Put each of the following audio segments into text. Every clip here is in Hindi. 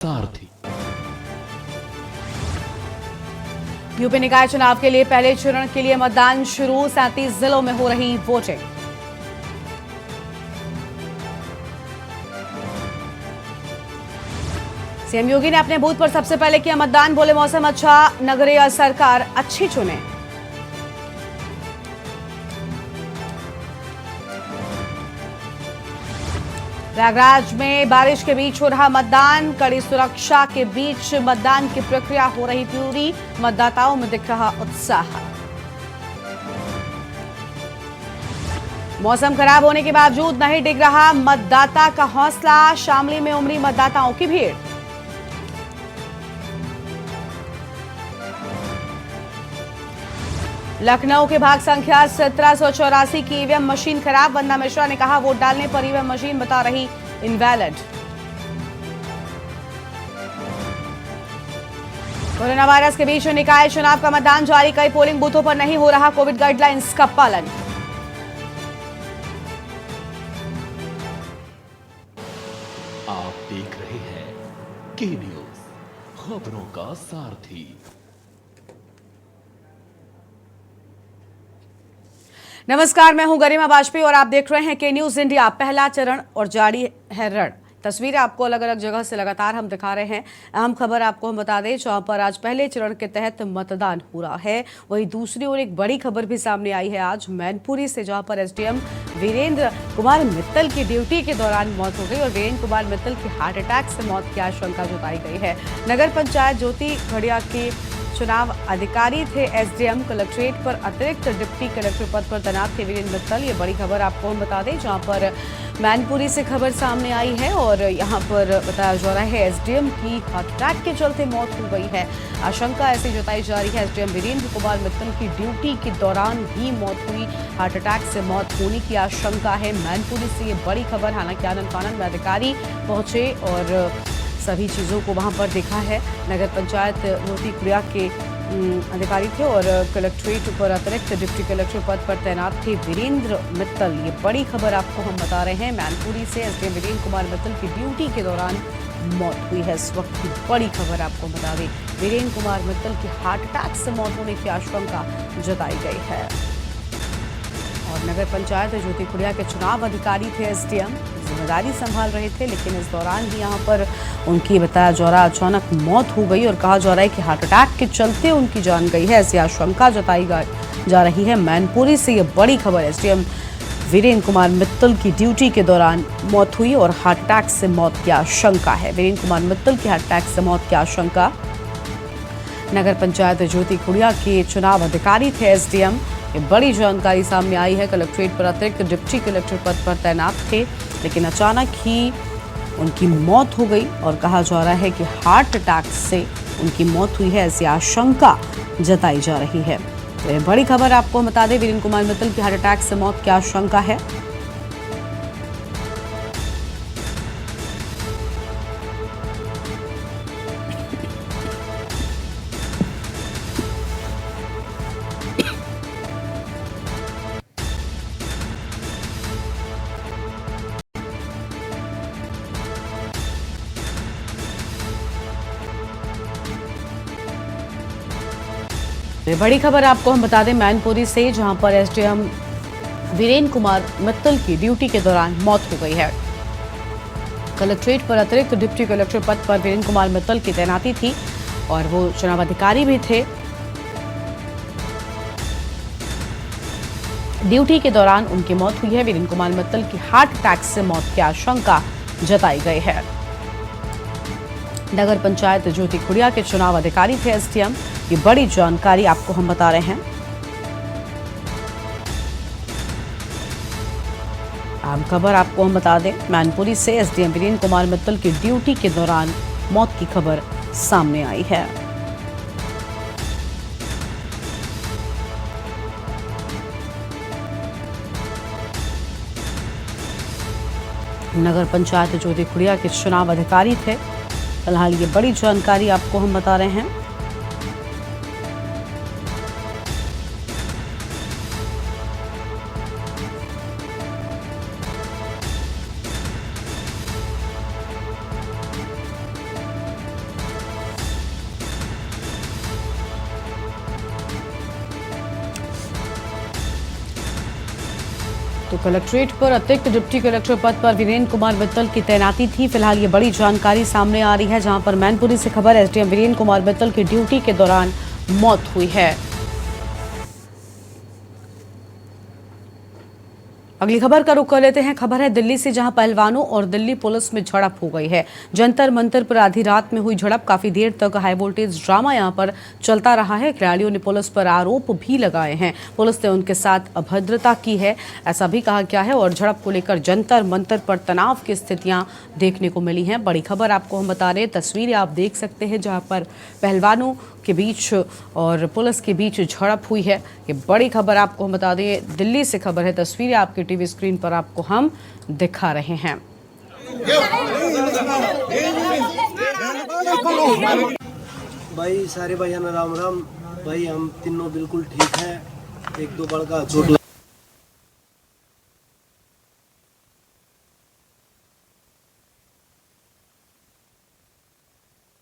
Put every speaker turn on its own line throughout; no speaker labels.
सारथी।
यूपी निकाय चुनाव के लिए पहले चरण के लिए मतदान शुरू। 37 जिलों में हो रही वोटिंग। सीएम योगी ने अपने बूथ पर सबसे पहले किया मतदान। बोले मौसम अच्छा, नगरीय सरकार अच्छी चुने। प्रयागराज में बारिश के बीच हो रहा मतदान। कड़ी सुरक्षा के बीच मतदान की प्रक्रिया हो रही पूरी। मतदाताओं में दिख रहा उत्साह। मौसम खराब होने के बावजूद नहीं डिग रहा मतदाता का हौसला। शामली में उमड़ी मतदाताओं की भीड़। लखनऊ के भाग संख्या 1784 की ईवीएम मशीन खराब। वंदना मिश्रा ने कहा वोट डालने पर ईवीएम मशीन बता रही इनवैलिड। कोरोना वायरस के बीच निकाय चुनाव का मतदान जारी। कई पोलिंग बूथों पर नहीं हो रहा कोविड गाइडलाइंस का पालन।
आप देख रहे हैं के न्यूज, खबरों का सारथी।
नमस्कार, मैं हूं गरिमा वाजपेयी और आप देख रहे हैं के न्यूज इंडिया। पहला चरण और जारी है रण। तस्वीरें आपको अलग अलग जगह से लगातार हम दिखा रहे हैं। अहम खबर आपको हम बता दें, जहां पर आज पहले चरण के तहत मतदान हो रहा है, वहीं दूसरी ओर एक बड़ी खबर भी सामने आई है आज मैनपुरी से, जहां पर एसडीएम वीरेंद्र कुमार मित्तल की ड्यूटी के दौरान मौत हो गई और वीरेंद्र कुमार मित्तल की हार्ट अटैक से मौत की आशंका जताई गई है। नगर पंचायत ज्योति खड़िया के चुनाव अधिकारी थे एसडीएम। कलेक्ट्रेट पर अतिरिक्त डिप्टी कलेक्टर पद पर तैनात थे वीरेंद्र मित्तल। ये बड़ी खबर आपको हम बता दें, जहां पर मैनपुरी से खबर सामने आई है और यहां पर बताया जा रहा है एसडीएम की हार्ट अटैक के चलते मौत हो गई है। आशंका ऐसी जताई जा रही है एसडीएम वीरेंद्र कुमार मित्तल की ड्यूटी के दौरान ही मौत हुई। हार्ट अटैक से मौत होने की आशंका है मैनपुरी से। ये बड़ी खबर। हालांकि आनन फानन में अधिकारी पहुंचे और सभी चीज़ों को वहां पर देखा है। नगर पंचायत ज्योति खड़िया के अधिकारी थे और कलेक्ट्रेट पर अतिरिक्त डिप्टी कलेक्टर पद पर तैनात थे वीरेंद्र मित्तल। ये बड़ी खबर आपको हम बता रहे हैं। मैनपुरी से एसडीएम वीरेंद्र कुमार मित्तल की ड्यूटी के दौरान मौत हुई है। इस वक्त की बड़ी खबर आपको बता दें, वीरेंद्र कुमार मित्तल की हार्ट अटैक से मौत होने की आशंका जताई गई है। और नगर पंचायत ज्योति खड़िया के चुनाव अधिकारी थे एसडीएम, जिम्मेदारी संभाल रहे थे, लेकिन इस दौरान ही यहाँ पर उनकी बताया जा रहा अचानक मौत हो गई और कहा जा रहा है कि हार्ट अटैक के चलते उनकी जान गई है। ऐसी आशंका जताई जा रही है। मैनपुरी से ये बड़ी खबर। एसडीएम वीरेंद्र कुमार मित्तल की ड्यूटी के दौरान मौत हुई और हार्ट अटैक से मौत की आशंका है। वीरेंद्र कुमार मित्तल की हार्ट अटैक से मौत की आशंका। नगर पंचायत ज्योति खड़िया के चुनाव अधिकारी थे एसडीएम। ये बड़ी जानकारी सामने आई है। कलेक्ट्रेट पर अतिरिक्त डिप्टी कलेक्टर पद पर तैनात थे, लेकिन अचानक ही उनकी मौत हो गई और कहा जा रहा है कि हार्ट अटैक से उनकी मौत हुई है। ऐसी आशंका जताई जा रही है। तो ये बड़ी खबर आपको बता दें, वीरेंद्र कुमार मित्तल की हार्ट अटैक से मौत की आशंका है। बड़ी खबर आपको हम बता दें मैनपुरी से, जहां पर एसडीएम वीरेंद्र कुमार मित्तल की ड्यूटी के दौरान मौत हो गई है। कलेक्ट्रेट पर अतिरिक्त डिप्टी कलेक्टर पद पर वीरेंद्र कुमार मित्तल की तैनाती थी और वो चुनाव अधिकारी भी थे। ड्यूटी के दौरान उनकी मौत हुई है। वीरेंद्र कुमार मित्तल की हार्ट अटैक से मौत की आशंका जताई गई है। नगर पंचायत ज्योति खड़िया के चुनाव अधिकारी थे एसडीएम। ये बड़ी जानकारी आपको हम बता रहे हैं। आम खबर आपको हम बता दें, मैनपुरी से एसडीएम वीरेंद्र कुमार मित्तल की ड्यूटी के दौरान मौत की खबर सामने आई है। नगर पंचायत ज्योति खड़िया के चुनाव अधिकारी थे। फिलहाल ये बड़ी जानकारी आपको हम बता रहे हैं। तो कलेक्ट्रेट पर अतिरिक्त डिप्टी कलेक्टर पद पर वीरेंद्र कुमार मित्तल की तैनाती थी। फिलहाल ये बड़ी जानकारी सामने आ रही है, जहां पर मैनपुरी से खबर एसडीएम वीरेंद्र कुमार मित्तल की ड्यूटी के दौरान मौत हुई है। अगली खबर का रुख कर लेते हैं। खबर है दिल्ली से, जहां पहलवानों और दिल्ली पुलिस में झड़प हो गई है। जंतर मंतर पर आधी रात में हुई झड़प, काफी देर तक हाई वोल्टेज ड्रामा यहां पर चलता रहा है। खिलाड़ियों ने पुलिस पर आरोप भी लगाए हैं, पुलिस ने उनके साथ अभद्रता की है, ऐसा भी कहा गया है। और झड़प को लेकर जंतर मंतर पर तनाव की स्थितियां देखने को मिली हैं। बड़ी खबर आपको हम बता रहे हैं, तस्वीरें आप देख सकते हैं, जहां पर पहलवानों के बीच और पुलिस के बीच झड़प हुई है। ये बड़ी खबर आपको हम बता दें, दिल्ली से खबर है, तस्वीरें आपके टीवी स्क्रीन पर आपको हम दिखा रहे हैं।
भाई सारे भाइयों ने राम राम। भाई हम तीनों बिल्कुल ठीक हैं, एक दो बड़का चोट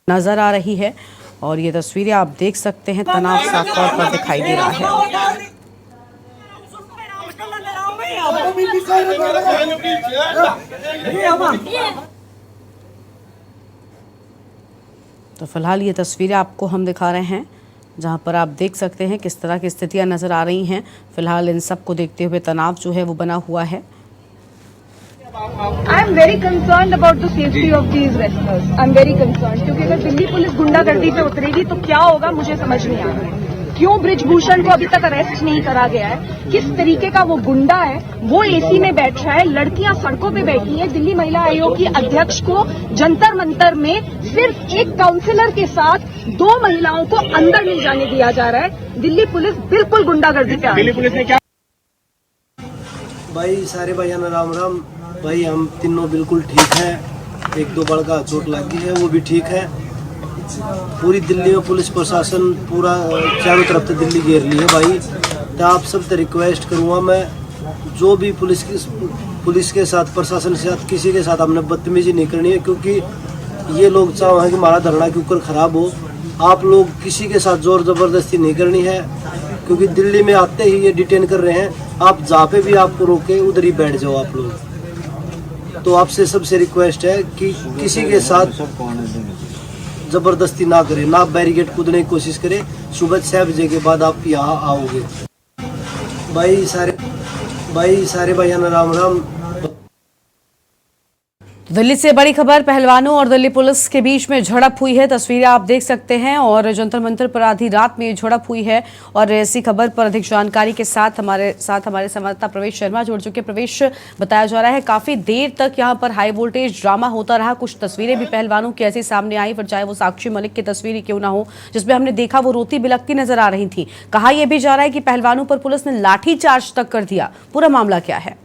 नजर आ रही है और ये तस्वीरें आप देख सकते हैं, तनाव साफ तौर पर दिखाई दे रहा है। तो फिलहाल ये तस्वीरें आपको हम दिखा रहे हैं, जहां पर आप देख सकते हैं किस तरह की स्थितियां नजर आ रही हैं। फिलहाल इन सब को देखते हुए तनाव जो है वो बना हुआ है।
I am very concerned about the safety of these wrestlers. I am very concerned, क्योंकि अगर दिल्ली पुलिस गुंडागर्दी पे उतरेगी तो क्या होगा मुझे समझ नहीं आ रहा है। क्यों बृजभूषण को अभी तक अरेस्ट नहीं करा गया है? किस तरीके का वो गुंडा है? वो एसी में बैठा है, लड़कियां सड़कों पे बैठी हैं। दिल्ली महिला आयोग की अध्यक्ष को जंतर मंतर में सिर्फ एक काउंसलर के साथ 2 महिलाओं को अंदर नहीं जाने दिया जा रहा है। दिल्ली पुलिस बिल्कुल गुंडागर्दी पे आ रही है।
भाई सारे भाइयों ने राम राम। भाई हम तीनों बिल्कुल ठीक हैं, एक दो बड़का चोट लगी है, वो भी ठीक है। पूरी दिल्ली में पुलिस प्रशासन पूरा चारों तरफ से दिल्ली घेर ली है। भाई तो आप सब से रिक्वेस्ट करूँगा मैं, जो भी पुलिस के साथ, प्रशासन के साथ, किसी के साथ हमने बदतमीजी नहीं करनी है, क्योंकि ये लोग चाहे कि हमारा धरना के ऊपर खराब हो। आप लोग किसी के साथ जोर जबरदस्ती नहीं करनी है, क्योंकि दिल्ली में आते ही ये डिटेन कर रहे हैं। आप जहाँ पे भी आपको रोके उधर ही बैठ जाओ आप लोग। तो आपसे सबसे रिक्वेस्ट है कि किसी के साथ जबरदस्ती ना करें, ना बैरिकेड कूदने की कोशिश करें। सुबह 6 बजे के बाद आप यहाँ आओगे। भाई सारे भाइयों ने राम राम।
दिल्ली से बड़ी खबर, पहलवानों और दिल्ली पुलिस के बीच में झड़प हुई है। तस्वीरें आप देख सकते हैं और जंतर मंतर पर आधी रात में झड़प हुई है। और ऐसी खबर पर अधिक जानकारी के साथ हमारे संवाददाता प्रवेश शर्मा जुड़ चुके। प्रवेश, बताया जा रहा है काफी देर तक यहाँ पर हाई वोल्टेज ड्रामा होता रहा। कुछ तस्वीरें भी पहलवानों की ऐसी सामने आई, फिर चाहे वो साक्षी मलिक की तस्वीर क्यों ना हो, जिसमें हमने देखा वो रोती बिलखती नजर आ रही थी। कहा यह भी जा रहा है कि पहलवानों पर पुलिस ने लाठी चार्ज तक कर दिया। पूरा मामला क्या है?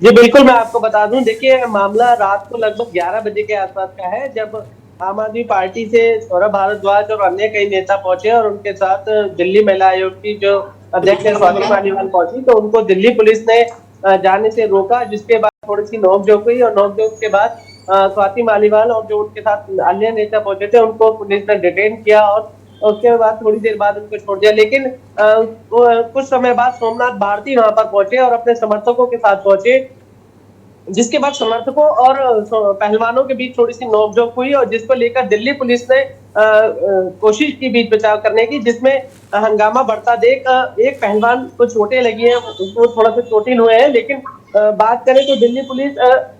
जी बिल्कुल, मैं आपको बता दूं, देखिए मामला रात को लगभग 11 बजे के आसपास का है, जब आम आदमी पार्टी से सौरभ भारद्वाज और अन्य कई नेता पहुंचे और उनके साथ दिल्ली महिला आयोग की जो अध्यक्ष है स्वाति मालीवाल पहुंची, तो उनको दिल्ली पुलिस ने जाने से रोका, जिसके बाद थोड़ी सी नोकझोंक हुई और नोकझोंक के बाद स्वाति मालीवाल और जो उनके साथ अन्य नेता पहुंचे थे उनको पुलिस ने डिटेन किया और उसके बाद थोड़ी देर बाद उनको छोड़ दिया। लेकिन कुछ समय बाद सोमनाथ भारती वहां पर पहुंचे और अपने समर्थकों के साथ पहुंचे, जिसके बाद समर्थकों और पहलवानों के बीच थोड़ी सी नोकझोंक हुई और जिसको लेकर दिल्ली पुलिस ने कोशिश की बीच बचाव करने की, जिसमें हंगामा बढ़ता देख एक पहलवान को चोटें लगी हैं, उसको थोड़ा सा चोटिल हुए हैं। लेकिन बात करें तो दिल्ली पुलिस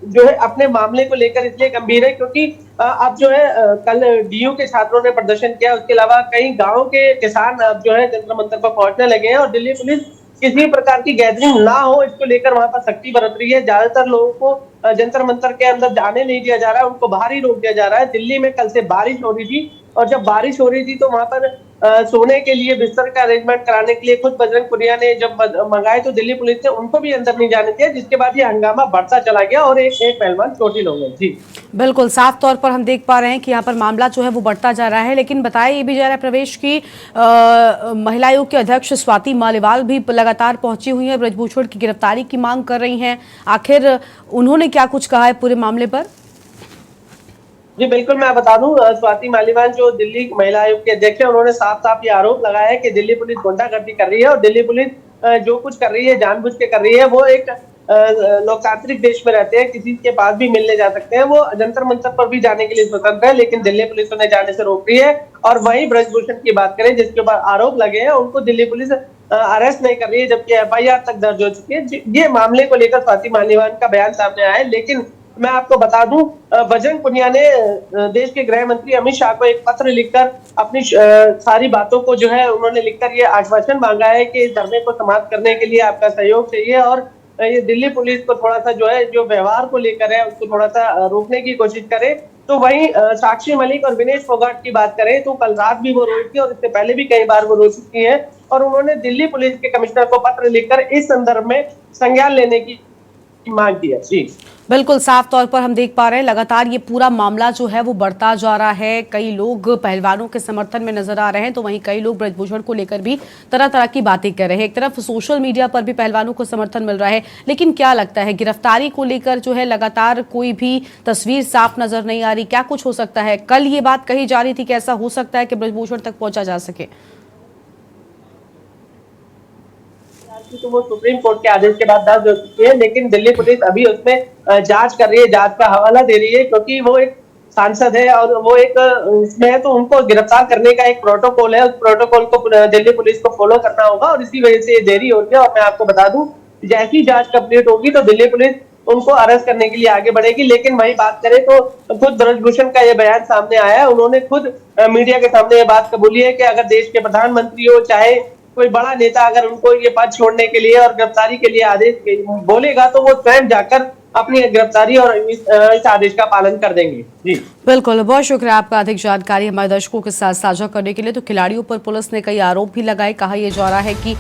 जो है अपने मामले को लेकर इसलिए गंभीर है क्योंकि अब जो है कल डीयू के छात्रों ने प्रदर्शन किया, उसके अलावा कई गाँव के किसान अब जो है जंतर मंतर पर पहुंचने लगे हैं और दिल्ली पुलिस किसी प्रकार की गैदरिंग ना हो इसको लेकर वहां पर सख्ती बरत रही है। ज्यादातर लोगों को जंतर मंतर के अंदर जाने नहीं दिया जा रहा है, उनको बाहर ही रोक दिया जा रहा है। दिल्ली में कल से बारिश हो रही थी और जब बारिश हो रही थी तो वहां पर सोने के लिए बिस्तर का अरेंजमेंट कराने के लिए खुद बजरंग पुनिया ने जब मंगाए तो दिल्ली पुलिस ने उनको भी अंदर नहीं जाने दिया, जिसके बाद ये हंगामा बढ़ता चला गया और एक पहलवान चोटिल हो गए। जी
बिल्कुल, साफ तौर पर हम देख पा रहे हैं कि यहाँ पर मामला जो है वो बढ़ता जा रहा है। लेकिन बताया ये भी जा रहा है प्रवेश की महिला आयोग के अध्यक्ष स्वाति मालीवाल भी लगातार पहुंची हुई है, बृजभूषण की गिरफ्तारी की मांग कर रही हैं। आखिर उन्होंने क्या कुछ कहा है पूरे मामले पर?
जी बिल्कुल, मैं बता दूं, स्वाति मालीवाल जो दिल्ली महिला आयोग के अध्यक्ष है, उन्होंने साफ साफ ये आरोप लगाया है कि दिल्ली पुलिस गुंडागर्दी कर रही है और दिल्ली पुलिस जो कुछ कर रही है जानबूझ के कर रही है। वो एक लोकतांत्रिक देश में रहते हैं, किसी के पास भी मिलने जा सकते हैं, वो जंतर मंतर पर भी जाने के लिए स्वतंत्र है, लेकिन दिल्ली पुलिस उन्हें जाने से रोक रही है। और वहीं ब्रजभूषण की बात करें, जिसके ऊपर आरोप लगे हैं, उनको दिल्ली पुलिस अरेस्ट नहीं कर रही है, जबकि FIR तक दर्ज हो चुकी है। ये मामले को लेकर स्वाति मालीवाल का बयान सामने आया है। लेकिन मैं आपको बता दूं, बजरंग पुनिया ने देश के गृह मंत्री अमित शाह को एक पत्र लिखकर अपनी सारी बातों को जो है उन्होंने लिखकर ये आश्वासन मांगा है कि इस धरने को समाप्त करने के लिए आपका सहयोग चाहिए, और ये दिल्ली पुलिस को थोड़ा सा जो है, जो व्यवहार को लेकर है, उसको थोड़ा सा रोकने की कोशिश करे। तो वहीं साक्षी मलिक और विनेश फोगाट की बात करें तो कल रात भी वो रोई थी और इससे पहले भी कई बार वो रो चुकी है, और उन्होंने दिल्ली पुलिस के कमिश्नर को पत्र लिखकर इस संदर्भ में संज्ञान लेने की मांग की है। जी
बिल्कुल, साफ तौर पर हम देख पा रहे हैं लगातार ये पूरा मामला जो है वो बढ़ता जा रहा है। कई लोग पहलवानों के समर्थन में नजर आ रहे हैं, तो वहीं कई लोग ब्रजभूषण को लेकर भी तरह तरह की बातें कर रहे हैं। एक तरफ सोशल मीडिया पर भी पहलवानों को समर्थन मिल रहा है, लेकिन क्या लगता है गिरफ्तारी को लेकर जो है लगातार कोई भी तस्वीर साफ नजर नहीं आ रही, क्या कुछ हो सकता है? कल ये बात कही जा रही थी कि ऐसा हो सकता है कि ब्रजभूषण तक पहुंचा जा सके।
तो वो सुप्रीम कोर्ट के आदेश के बाद दर्ज हो चुकी है, लेकिन दिल्ली पुलिस अभी उसमें जांच कर रही है, जांच का हवाला दे रही है, क्योंकि वो एक सांसद है और वो एक उसमें है, तो उनको गिरफ्तार करने का एक प्रोटोकॉल है। उस प्रोटोकॉल को दिल्ली पुलिस को फॉलो करना होगा, और इसी वजह से ये देरी हो रही है। और मैं आपको बता दूं, जैसी जांच कंप्लीट होगी तो दिल्ली पुलिस उनको अरेस्ट करने के लिए आगे बढ़ेगी। लेकिन वही बात करें तो खुद ब्रजभूषण का ये बयान सामने आया है, उन्होंने खुद मीडिया के सामने ये बात कबूली है कि अगर देश के प्रधानमंत्री हो, चाहे कोई बड़ा नेता, अगर उनको ये पद छोड़ने के लिए और गिरफ्तारी के लिए आदेश बोलेगा तो वो स्वयं जाकर अपनी गिरफ्तारी और इस आदेश का पालन कर देंगे। जी
बिल्कुल, बहुत शुक्रिया आपका अधिक जानकारी हमारे दर्शकों के साथ साझा करने के लिए। तो खिलाड़ियों पर पुलिस ने कई आरोप भी लगाए, कहा यह जा रहा है कि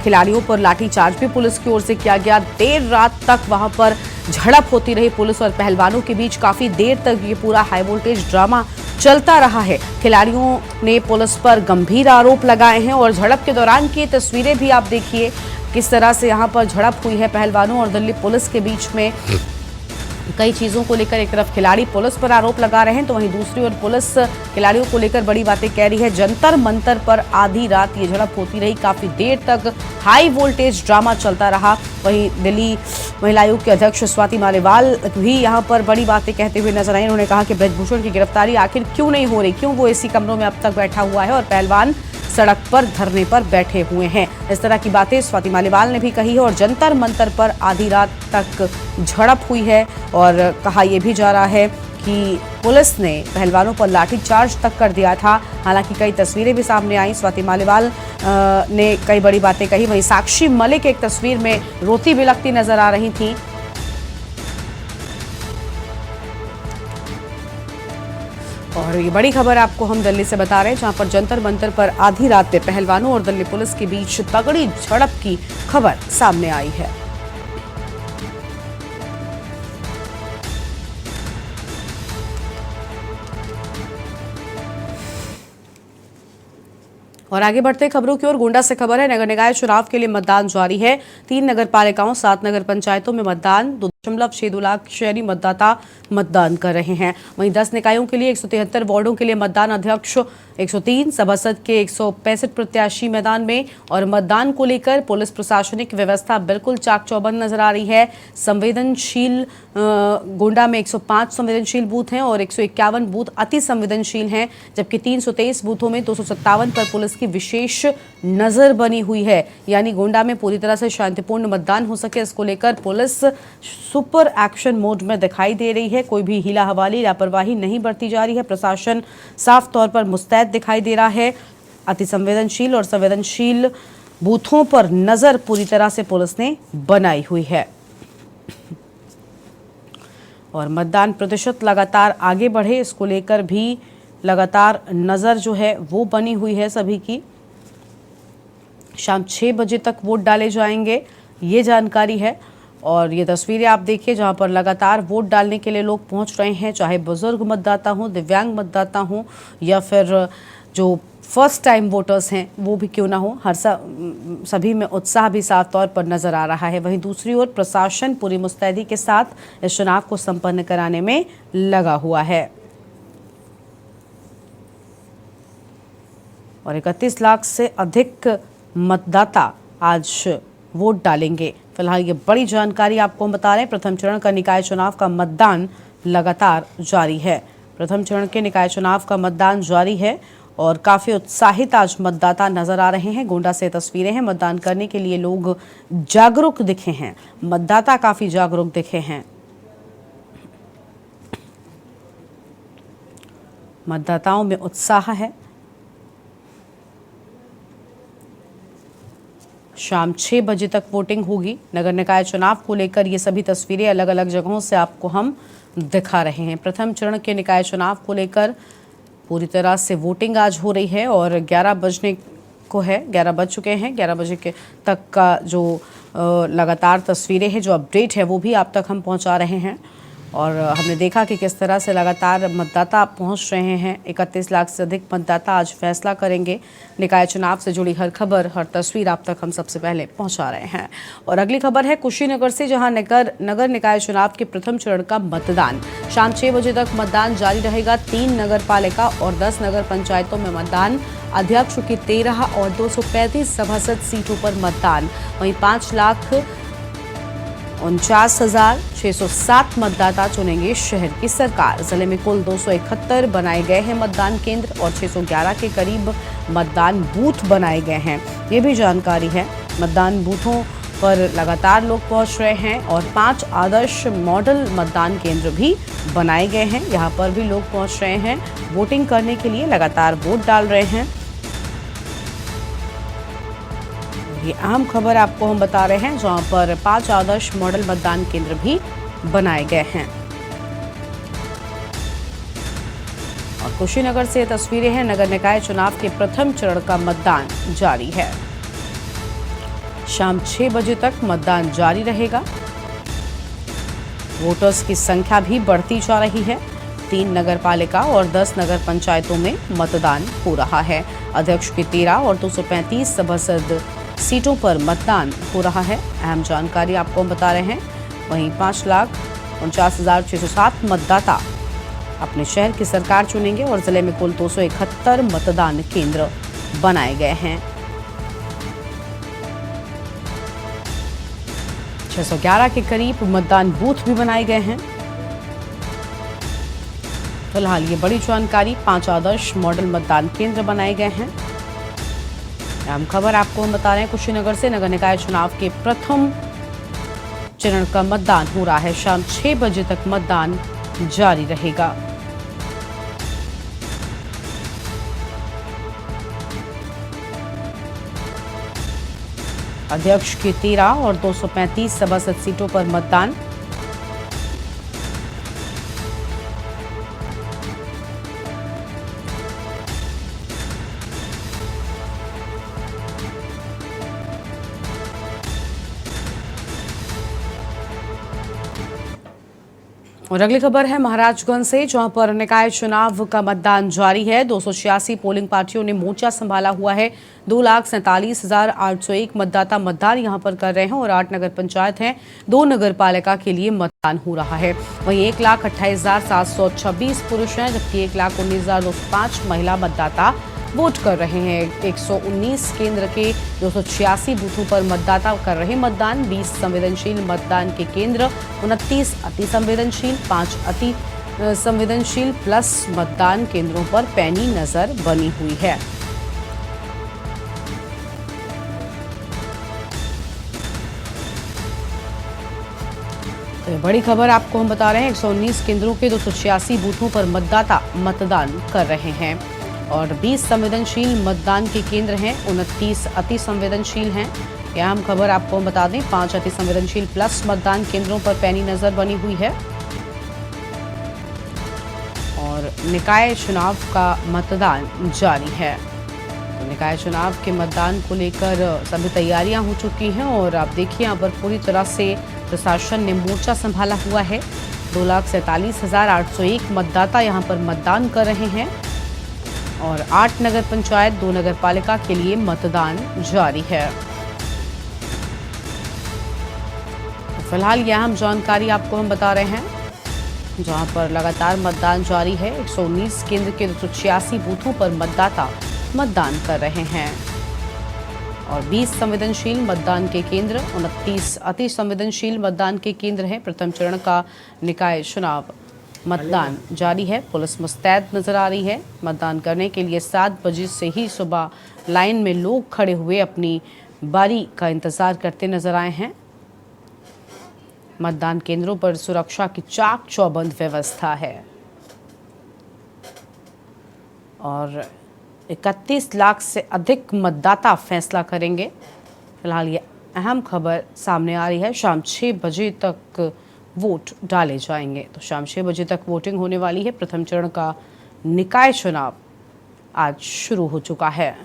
खिलाड़ियों पर लाठीचार्ज भी पुलिस की ओर से किया गया। देर रात तक वहां पर झड़प होती रही पुलिस और पहलवानों के बीच, काफी देर तक ये पूरा हाई वोल्टेज ड्रामा चलता रहा है। खिलाड़ियों ने पुलिस पर गंभीर आरोप लगाए हैं और झड़प के दौरान की तस्वीरें भी आप देखिए किस तरह से यहाँ पर झड़प हुई है पहलवानों और दिल्ली पुलिस के बीच में। कई चीज़ों को लेकर एक तरफ खिलाड़ी पुलिस पर आरोप लगा रहे हैं, तो वहीं दूसरी ओर पुलिस खिलाड़ियों को लेकर बड़ी बातें कह रही है। जंतर मंतर पर आधी रात ये झड़प होती रही, काफ़ी देर तक हाई वोल्टेज ड्रामा चलता रहा। वहीं दिल्ली महिला आयोग के अध्यक्ष स्वाति मालीवाल भी यहाँ पर बड़ी बातें कहते हुए नजर आई। उन्होंने कहा कि ब्रजभूषण की गिरफ्तारी आखिर क्यों नहीं हो रही, क्यों वो एसी कमरों में अब तक बैठा हुआ है और पहलवान सड़क पर धरने पर बैठे हुए हैं। इस तरह की बातें स्वाति मालीवाल ने भी कही है। और जंतर मंतर पर आधी रात तक झड़प हुई है और कहा यह भी जा रहा है कि पुलिस ने पहलवानों पर लाठीचार्ज तक कर दिया था। हालांकि कई तस्वीरें भी सामने आई, स्वाति मालीवाल ने कई बड़ी बातें कही। वहीं साक्षी मलिक एक तस्वीर में रोती बिलखती नजर आ रही थी। और ये बड़ी खबर आपको हम दिल्ली से बता रहे हैं, जहां पर जंतर मंतर पर आधी रात में पहलवानों और दिल्ली पुलिस के बीच तगड़ी झड़प की खबर सामने आई है। और आगे बढ़ते खबरों की ओर, गोंडा से खबर है। नगर निकाय चुनाव के लिए मतदान जारी है। 3 नगर पालिकाओं 7 नगर पंचायतों में मतदान, 2.62 लाख शहरी मतदाता मतदान कर रहे हैं। वहीं 10 निकायों के लिए 173 वार्डों के लिए मतदान, अध्यक्ष 103, सभासद के 165 प्रत्याशी मैदान में। और मतदान को लेकर पुलिस प्रशासनिक व्यवस्था बिल्कुल चाक चौबंद नजर आ रही है। संवेदनशील गोंडा में 105 संवेदनशील बूथ हैं और 151 बूथ अति संवेदनशील हैं, जबकि 323 बूथों में 257 पर पुलिस की विशेष नजर बनी हुई है। यानी गोंडा में पूरी तरह से शांतिपूर्ण मतदान हो सके, इसको लेकर पुलिस सुपर एक्शन मोड में दिखाई दे रही है। कोई भी हीला हवाली लापरवाही नहीं बरती जा रही है। प्रशासन साफ तौर पर मुस्तैद दिखाई दे रहा है। अति संवेदनशील और संवेदनशील बूथों पर नजर पूरी तरह से पुलिस ने बनाई हुई है। और मतदान प्रतिशत लगातार आगे बढ़े, इसको लेकर भी लगातार नज़र जो है वो बनी हुई है सभी की। शाम 6 बजे तक वोट डाले जाएंगे, ये जानकारी है। और ये तस्वीरें आप देखिए जहां पर लगातार वोट डालने के लिए लोग पहुंच रहे हैं, चाहे बुजुर्ग मतदाता हों, दिव्यांग मतदाता हों या फिर जो फर्स्ट टाइम वोटर्स हैं वो भी क्यों ना हो। सभी में उत्साह भी साफ तौर पर नजर आ रहा है। वहीं दूसरी ओर प्रशासन पूरी मुस्तैदी के साथ इस चुनाव को संपन्न कराने में लगा हुआ है। और 31 लाख से अधिक मतदाता आज वोट डालेंगे। फिलहाल ये बड़ी जानकारी आपको हम बता रहे हैं। प्रथम चरण का निकाय चुनाव का मतदान लगातार जारी है। प्रथम चरण के निकाय चुनाव का मतदान जारी है और काफी उत्साहित आज मतदाता नजर आ रहे हैं। गोंडा से तस्वीरें हैं। मतदान करने के लिए लोग जागरूक दिखे हैं। मतदाता काफी जागरूक दिखे हैं। मतदाताओं में उत्साह है। शाम 6 बजे तक वोटिंग होगी। नगर निकाय चुनाव को लेकर ये सभी तस्वीरें अलग अलग जगहों से आपको हम दिखा रहे हैं। प्रथम चरण के निकाय चुनाव को लेकर पूरी तरह से वोटिंग आज हो रही है और 11 बजने को है, 11 बज चुके हैं। 11 बजे के तक का जो लगातार तस्वीरें हैं, जो अपडेट है, वो भी आप तक हम पहुंचा रहे हैं। और हमने देखा कि किस तरह से लगातार मतदाता पहुंच रहे हैं। 31 लाख से अधिक मतदाता आज फैसला करेंगे। निकाय चुनाव से जुड़ी हर खबर, हर तस्वीर आप तक हम सबसे पहले पहुंचा रहे हैं। और अगली खबर है कुशीनगर से, जहां नगर निकाय चुनाव के प्रथम चरण का मतदान शाम 6 बजे तक मतदान जारी रहेगा। 3 नगर पालिका और 10 नगर पंचायतों में मतदान। अध्यक्ष की 13 और 235 सभासद सीटों पर मतदान। वहीं 5,49,607 मतदाता चुनेंगे शहर की सरकार। जिले में कुल 271 बनाए गए हैं मतदान केंद्र और 611 के करीब मतदान बूथ बनाए गए हैं। ये भी जानकारी है। मतदान बूथों पर लगातार लोग पहुंच रहे हैं और 5 आदर्श मॉडल मतदान केंद्र भी बनाए गए हैं। यहाँ पर भी लोग पहुंच रहे हैं वोटिंग करने के लिए, लगातार वोट डाल रहे हैं। ये अहम खबर आपको हम बता रहे हैं, जहां पर 5 आदर्श मॉडल मतदान केंद्र भी बनाए गए हैं। और कुशीनगर से तस्वीरें हैं। नगर निकाय चुनाव के प्रथम चरण का मतदान जारी है। शाम 6 बजे तक मतदान जारी रहेगा। वोटर्स की संख्या भी बढ़ती जा रही है। 3 नगर पालिका और 10 नगर पंचायतों में मतदान हो रहा है। अध्यक्ष की 13 और 235 सभासद सीटों पर मतदान हो रहा है। अहम जानकारी आपको हम बता रहे हैं। वहीं 5,49,607 मतदाता अपने शहर की सरकार चुनेंगे और जिले में कुल 271 मतदान केंद्र बनाए गए हैं। 611 के करीब मतदान बूथ भी बनाए गए हैं। फिलहाल ये बड़ी जानकारी, 5 आदर्श मॉडल मतदान केंद्र बनाए गए हैं। अहम खबर आपको हम बता रहे हैं कुशीनगर से। नगर निकाय चुनाव के प्रथम चरण का मतदान हो रहा है। शाम 6 बजे तक मतदान जारी रहेगा। अध्यक्ष की 13 और 235 सभासद सीटों पर मतदान। और अगली खबर है महाराजगंज से, जहां पर निकाय चुनाव का मतदान जारी है। 286 पोलिंग पार्टियों ने मोर्चा संभाला हुआ है। 2,47,801 मतदाता मतदान यहां पर कर रहे हैं और 8 नगर पंचायत हैं। 2 नगर पालिका के लिए मतदान हो रहा है। वहीं 1,28,726 पुरुष हैं, जबकि 1,19,205 महिला मतदाता वोट कर रहे हैं। 119 केंद्र के 286 बूथों पर मतदाता कर रहे मतदान। 20 संवेदनशील मतदान के केंद्र, 29 अति संवेदनशील, 5 अति संवेदनशील प्लस मतदान केंद्रों पर पैनी नजर बनी हुई है। तो ये बड़ी खबर आपको हम बता रहे हैं। 119 केंद्रों के 286 बूथों पर मतदाता मतदान कर रहे हैं और 20 संवेदनशील मतदान के केंद्र हैं, 29 अति संवेदनशील हैं। यह अहम खबर आपको हम बता दें। 5 अति संवेदनशील प्लस मतदान केंद्रों पर पैनी नजर बनी हुई है। और निकाय चुनाव का मतदान जारी है। तो निकाय चुनाव के मतदान को लेकर सभी तैयारियां हो चुकी हैं और आप देखिए यहाँ पर पूरी तरह से प्रशासन ने मोर्चा संभाला हुआ है। 2,47,801 मतदाता यहाँ पर मतदान कर रहे हैं और 8 नगर पंचायत, 2 नगर पालिका के लिए मतदान जारी है। तो फिलहाल यह अहम जानकारी आपको हम बता रहे हैं, जहां पर लगातार मतदान जारी है। 119 केंद्र के 286 बूथों पर मतदाता मतदान कर रहे हैं। और 20 संवेदनशील मतदान के केंद्र, 29 अति संवेदनशील मतदान के केंद्र हैं। प्रथम चरण का निकाय चुनाव मतदान जारी है। पुलिस मुस्तैद नजर आ रही है। मतदान करने के लिए 7 बजे से ही सुबह लाइन में लोग खड़े हुए अपनी बारी का इंतजार करते नजर आए हैं। मतदान केंद्रों पर सुरक्षा की चाक चौबंद व्यवस्था है और 31 लाख से अधिक मतदाता फैसला करेंगे। फिलहाल ये अहम खबर सामने आ रही है। शाम 6 बजे तक वोट डाले जाएंगे। तो शाम 6 बजे तक वोटिंग होने वाली है। प्रथम चरण का निकाय चुनाव आज शुरू हो चुका है।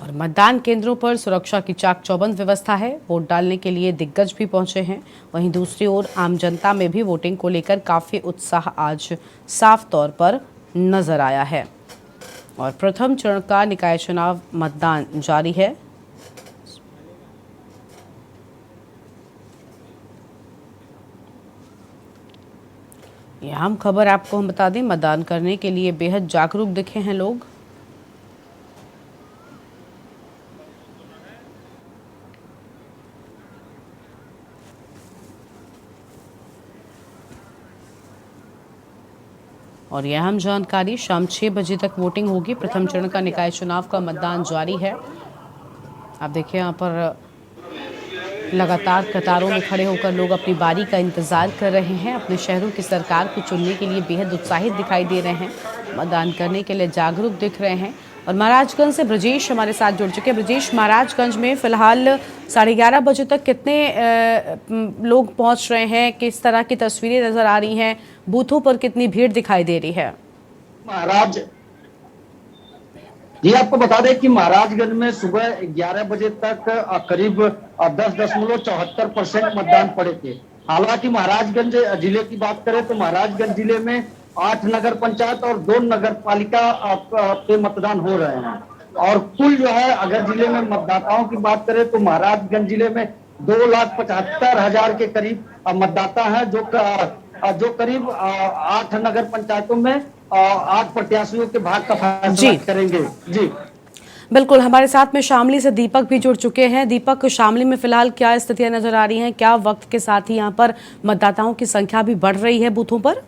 और मतदान केंद्रों पर सुरक्षा की चाक चौबंद व्यवस्था है। वोट डालने के लिए दिग्गज भी पहुंचे हैं। वहीं दूसरी ओर आम जनता में भी वोटिंग को लेकर काफी उत्साह आज साफ तौर पर नजर आया है। और प्रथम चरण का निकाय चुनाव मतदान जारी है। यह अहम खबर आपको हम बता दें, मतदान करने के लिए बेहद जागरूक दिखे हैं लोग। और यह अहम जानकारी, शाम 6 बजे तक वोटिंग होगी। प्रथम चरण का निकाय चुनाव का मतदान जारी है। आप देखिए यहाँ पर लगातार कतारों में खड़े होकर लोग अपनी बारी का इंतजार कर रहे हैं। अपने शहरों की सरकार को चुनने के लिए बेहद उत्साहित दिखाई दे रहे हैं। मतदान करने के लिए जागरूक दिख रहे हैं। और महाराजगंज से ब्रजेश हमारे साथ जुड़ चुके हैं। ब्रजेश, महाराजगंज में फिलहाल 11:30 बजे तक कितने लोग पहुंच रहे हैं? किस तरह की तस्वीरें नजर आ रही हैं? बूथों पर कितनी भीड़ दिखाई दे रही है?
जी, आपको बता दें कि महाराजगंज में सुबह 11 बजे तक करीब 10.74% मतदान पड़े थे। हालांकि महाराजगंज जिले की बात करें तो महाराजगंज जिले में 8 नगर पंचायत और 2 नगर पालिका पे मतदान हो रहे हैं। और कुल जो है, अगर जिले में मतदाताओं की बात करें तो महाराजगंज जिले में 2,75,000 के करीब मतदाता हैं, जो करीब 8 नगर पंचायतों में 8 प्रत्याशियों के भाग का फैसला करेंगे। जी
बिल्कुल, हमारे साथ में शामली से दीपक भी जुड़ चुके हैं। दीपक, शामली में फिलहाल क्या स्थितियां नजर आ रही हैं? क्या वक्त के साथ ही यहाँ पर मतदाताओं की संख्या भी बढ़ रही है बूथों पर?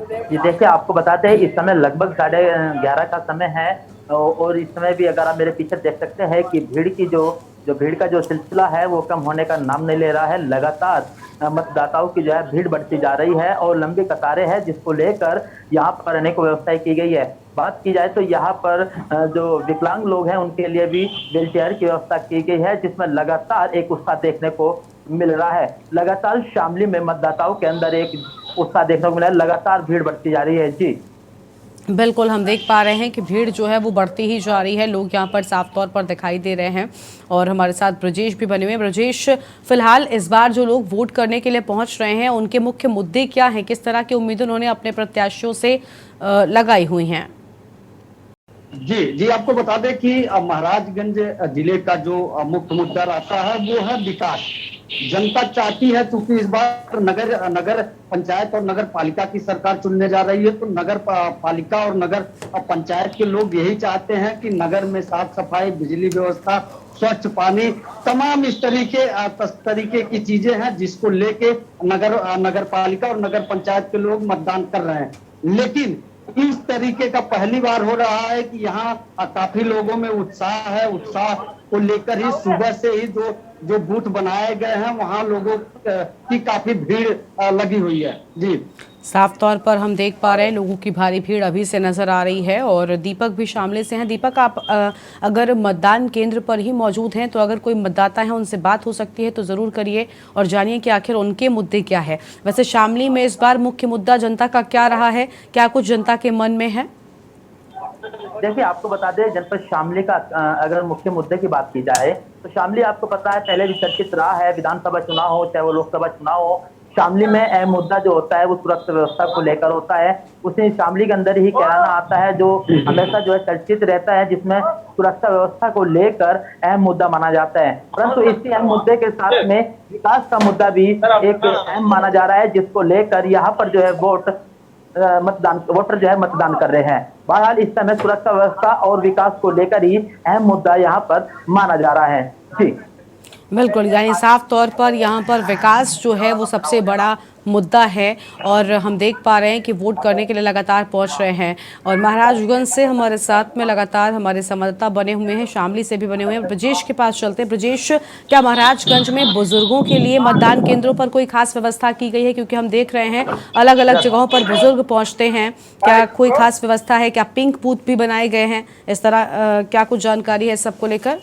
जी देखिए, आपको बताते हैं इस समय लगभग 11:30 का समय है। और इस समय भी अगर आप मेरे पीछे देख सकते हैं कि भीड़ का जो सिलसिला है वो कम होने का नाम नहीं ले रहा है। लगातार मतदाताओं की जो है भीड़ बढ़ती जा रही है और लंबी कतारें हैं, जिसको लेकर यहाँ पर अनेक व्यवस्थाएं की गई है। बात की जाए तो यहाँ पर जो विकलांग लोग हैं उनके लिए भी व्हीलचेयर की व्यवस्था की गई है, जिसमें लगातार एक उत्साह देखने को मिल रहा है। लगातार शामली में मतदाताओं के अंदर एक उत्साह देखने को मिला है। लगातार भीड़ बढ़ती जा रही है। जी
बिल्कुल, हम देख पा रहे हैं कि भीड़ जो है वो बढ़ती ही जा रही है। लोग यहाँ पर साफ तौर पर दिखाई दे रहे हैं। और हमारे साथ ब्रजेश भी बने हुए हैं। ब्रजेश, फिलहाल इस बार जो लोग वोट करने के लिए पहुंच रहे हैं उनके मुख्य मुद्दे क्या हैं? किस तरह की उम्मीदें उन्होंने अपने प्रत्याशियों से लगाई हुई हैं?
जी, आपको बता दें कि महाराजगंज जिले का जो मुख्य मुद्दा रहता है वो है विकास। जनता चाहती है, क्योंकि इस बार नगर पंचायत और नगर पालिका की सरकार चुनने जा रही है, तो नगर पालिका और नगर पंचायत के लोग यही चाहते हैं कि नगर में साफ सफाई, बिजली व्यवस्था, स्वच्छ पानी, तमाम इस तरीके की चीजें हैं, जिसको लेके नगर पालिका और नगर पंचायत के लोग मतदान कर रहे हैं। लेकिन इस तरीके का पहली बार हो रहा है कि यहाँ काफी लोगों में उत्साह है। उत्साह को लेकर ही सुबह से ही जो बूथ बनाए गए हैं वहाँ लोगों की काफी भीड़ लगी हुई है। जी,
साफ तौर पर हम देख पा रहे हैं लोगों की भारी भीड़ अभी से नजर आ रही है। और दीपक भी शामली से हैं। दीपक, आप अगर मतदान केंद्र पर ही मौजूद हैं तो अगर कोई मतदाता है उनसे बात हो सकती है तो जरूर करिए और जानिए कि आखिर उनके मुद्दे क्या है। वैसे शामली में इस बार मुख्य मुद्दा जनता का क्या रहा है? क्या कुछ जनता के मन में है?
देखिए, आपको बता दें जनपद शामली का अगर मुख्य मुद्दे की बात की जाए तो शामली आपको पता है पहले भी चर्चित रहा है। विधानसभा चुनाव हो चाहे वो लोकसभा चुनाव हो, शामली में अहम मुद्दा जो होता है वो सुरक्षा व्यवस्था को लेकर होता है। उसे शामली के अंदर ही कैराना आता है जो हमेशा जो है चर्चित रहता है, जिसमें सुरक्षा व्यवस्था को लेकर अहम मुद्दा माना जाता है। परंतु इसी अहम मुद्दे के साथ में विकास का मुद्दा भी एक अहम माना जा रहा है, जिसको लेकर यहाँ पर जो है वोटर जो है मतदान कर रहे हैं। बहरहाल इस समय सुरक्षा व्यवस्था और विकास को लेकर ही अहम मुद्दा यहाँ पर माना जा रहा है। जी
बिल्कुल, यानी साफ तौर पर यहाँ पर विकास जो है वो सबसे बड़ा मुद्दा है और हम देख पा रहे हैं कि वोट करने के लिए लगातार पहुंच रहे हैं। और महाराजगंज से हमारे साथ में लगातार हमारे संवाददाता बने हुए हैं, शामली से भी बने हुए हैं। ब्रजेश के पास चलते हैं। ब्रजेश, क्या महाराजगंज में बुजुर्गों के लिए मतदान केंद्रों पर कोई खास व्यवस्था की गई है? क्योंकि हम देख रहे हैं अलग अलग जगहों पर बुजुर्ग पहुंचते हैं, क्या कोई खास व्यवस्था है? क्या पिंक बूथ भी बनाए गए हैं इस तरह? क्या कुछ जानकारी है सबको लेकर?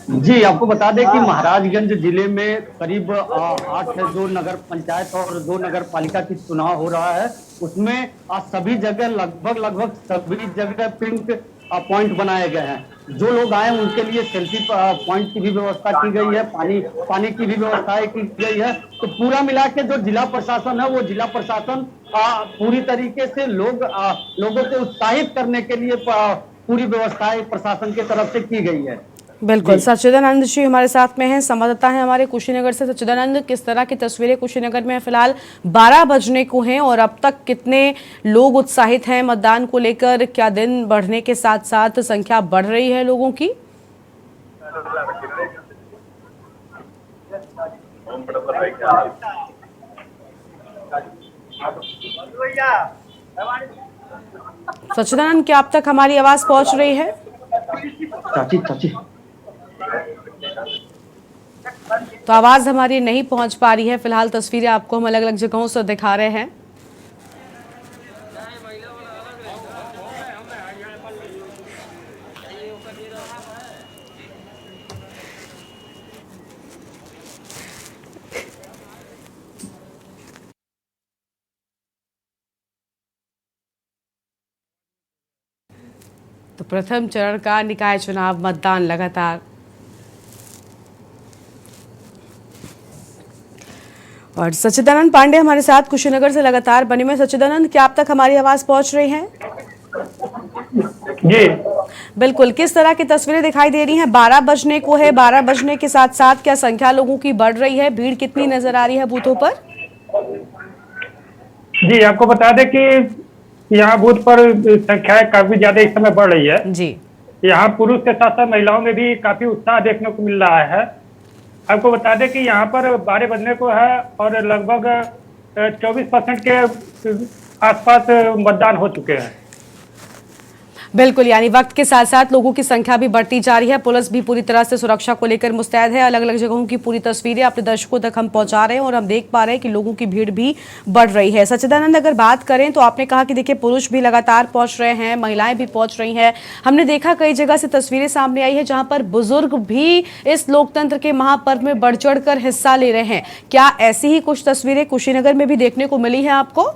जी, आपको बता दें कि महाराजगंज जिले में करीब 8 जो नगर पंचायत और 2 नगर पालिका की चुनाव हो रहा है, उसमें आज सभी जगह लगभग सभी जगह पिंक पॉइंट बनाए गए हैं। जो लोग आए उनके लिए सेल्फी पॉइंट की भी व्यवस्था की गई है, पानी की भी व्यवस्था की गई है। तो पूरा मिला के जो जिला प्रशासन है वो जिला प्रशासन पूरी तरीके से लोगों को उत्साहित करने के लिए पूरी व्यवस्थाएं प्रशासन की तरफ से की गई है।
बिल्कुल, सच्चिदानंद जी हमारे साथ में हैं, संवाददाता हैं हमारे कुशीनगर से। सच्चिदानंद, किस तरह की तस्वीरें कुशीनगर में फिलहाल 12 बजने को हैं और अब तक कितने लोग उत्साहित हैं मतदान को लेकर? क्या दिन बढ़ने के साथ साथ संख्या बढ़ रही है लोगों की? सच्चिदानंद, क्या अब तक हमारी आवाज पहुंच रही है?
चाची
तो आवाज हमारी नहीं पहुंच पा रही है। फिलहाल तस्वीरें आपको हम अलग अलग जगहों से दिखा रहे हैं। तो प्रथम चरण का निकाय चुनाव मतदान लगातार। और सच्चिदानंद पांडे हमारे साथ कुशीनगर से लगातार बने हुए। सच्चिदानंद, क्या अब तक हमारी आवाज पहुंच रही है?
जी
बिल्कुल, किस तरह की तस्वीरें दिखाई दे रही हैं? 12 बजने को है, 12 बजने के साथ साथ क्या संख्या लोगों की बढ़ रही है? भीड़ कितनी नजर आ रही है बूथों पर?
जी, आपको बता दें कि यहाँ बूथ पर संख्याएं काफी ज्यादा इस समय बढ़ रही है
जी।
यहाँ पुरुष के साथ साथ महिलाओं में भी काफी उत्साह देखने को मिल रहा है। आपको बता दें कि यहाँ पर 12 बजने को है और लगभग 24% के आसपास मतदान हो चुके हैं।
बिल्कुल, यानी वक्त के साथ साथ लोगों की संख्या भी बढ़ती जा रही है। पुलिस भी पूरी तरह से सुरक्षा को लेकर मुस्तैद है। अलग अलग जगहों की पूरी तस्वीरें अपने दर्शकों तक हम पहुंचा रहे हैं और हम देख पा रहे हैं कि लोगों की भीड़ भी बढ़ रही है। सच्चिदानंद, अगर बात करें तो आपने कहा कि देखिए पुरुष भी लगातार पहुंच रहे हैं, महिलाएं भी पहुंच रही हैं। हमने देखा कई जगह से तस्वीरें सामने आई है जहां पर बुजुर्ग भी इस लोकतंत्र के महापर्व में बढ़ चढ़ कर हिस्सा ले रहे हैं। क्या ऐसी ही कुछ तस्वीरें कुशीनगर में भी देखने को मिली है आपको?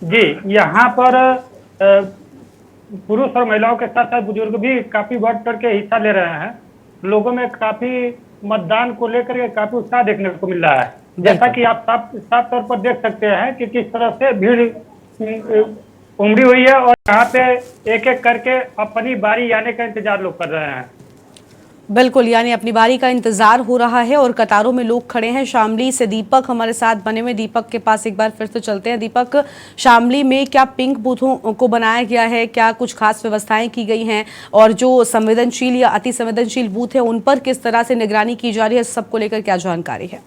जी, यहाँ पर पुरुष और महिलाओं के साथ साथ बुजुर्ग भी काफी बढ़ चढ़ के हिस्सा ले रहे हैं। लोगों में काफी मतदान को लेकर के काफी उत्साह देखने को मिल रहा है। जैसा कि आप साफ तौर पर देख सकते हैं कि किस तरह से भीड़ उमड़ी हुई है और यहाँ पे एक एक करके अपनी बारी आने का इंतजार लोग कर रहे हैं।
बिल्कुल, यानी अपनी बारी का इंतजार हो रहा है और कतारों में लोग खड़े हैं। शामली से दीपक हमारे साथ बने हुए। दीपक के पास एक बार फिर से चलते हैं। दीपक, शामली में क्या पिंक बूथों को बनाया गया है? क्या कुछ खास व्यवस्थाएं की गई हैं? और जो संवेदनशील या अति संवेदनशील बूथ है उन पर किस तरह से निगरानी की जा रही है? सबको लेकर क्या जानकारी है?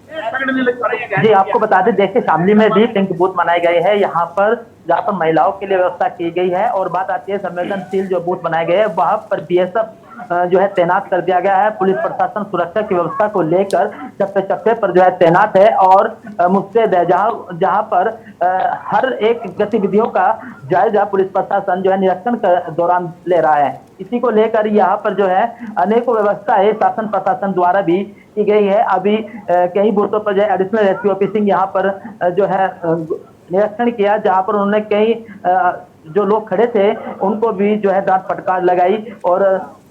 जी, आपको बता दें, देखिए शामली में भी पिंक बूथ बनाए गए हैं। यहाँ पर जहाँ पर महिलाओं के लिए व्यवस्था की गई है और बात आती है संवेदनशील जो बूथ बनाए गए हैं वहां पर बीएसएफ जो है तैनात कर दिया गया है। पुलिस प्रशासन सुरक्षा की व्यवस्था को लेकर चप्पे चप्पे पर जो है तैनात है और मुस्तैद है। जहां पर हर एक गतिविधियों का जायजा पुलिस प्रशासन जो है निरीक्षण के दौरान ले रहा है। इसी को लेकर यहाँ पर जो है अनेकों व्यवस्थाएं शासन प्रशासन द्वारा भी की गई है। अभी कई बूथों पर जो है एडिशनल एसपी ऑफिसिंग यहाँ पर जो है निरीक्षण किया, जहाँ पर उन्होंने कई जो लोग खड़े थे उनको भी जो है डांट फटकार लगाई और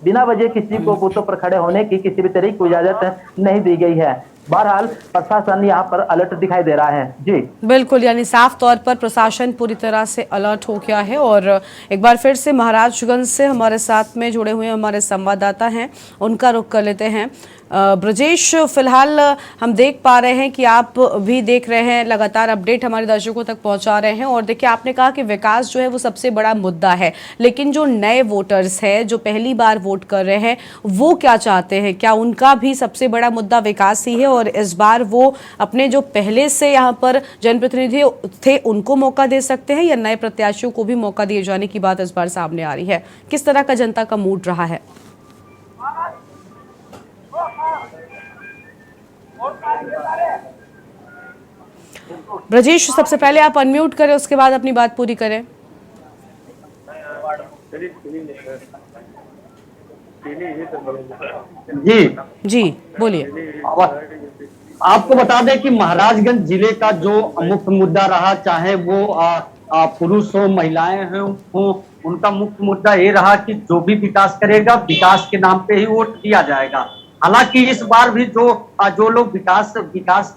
बिना वजह किसी को बूथों पर खड़े होने की किसी भी तरह की इजाजत नहीं दी गई है। बहरहाल प्रशासन यहाँ पर अलर्ट दिखाई दे रहा है। जी
बिल्कुल, यानी साफ तौर पर प्रशासन पूरी तरह से अलर्ट हो गया है। और एक बार फिर से महाराजगंज से हमारे साथ में जुड़े हुए हमारे संवाददाता हैं, उनका रुख कर लेते हैं। ब्रजेश, फिलहाल हम देख पा रहे हैं कि आप भी देख रहे हैं, लगातार अपडेट हमारे दर्शकों तक पहुंचा रहे हैं। और देखिए, आपने कहा कि विकास जो है वो सबसे बड़ा मुद्दा है, लेकिन जो नए वोटर्स हैं, जो पहली बार वोट कर रहे हैं, वो क्या चाहते हैं? क्या उनका भी सबसे बड़ा मुद्दा विकास ही है और इस बार वो अपने जो पहले से यहाँ पर जनप्रतिनिधि थे उनको मौका दे सकते हैं, या नए प्रत्याशियों को भी मौका दिए जाने की बात इस बार सामने आ रही है? किस तरह का जनता का मूड रहा है? ब्रजेश, सबसे पहले आप अनम्यूट करें, उसके बाद अपनी बात पूरी करें।
जी
जी बोलिए।
आपको बता दें कि महाराजगंज जिले का जो मुख्य मुद्दा रहा, चाहे वो पुरुष हो महिलाएं हो, उनका मुख्य मुद्दा ये रहा कि जो भी विकास करेगा विकास के नाम पे ही वोट दिया जाएगा। हालांकि इस बार भी जो लोग विकास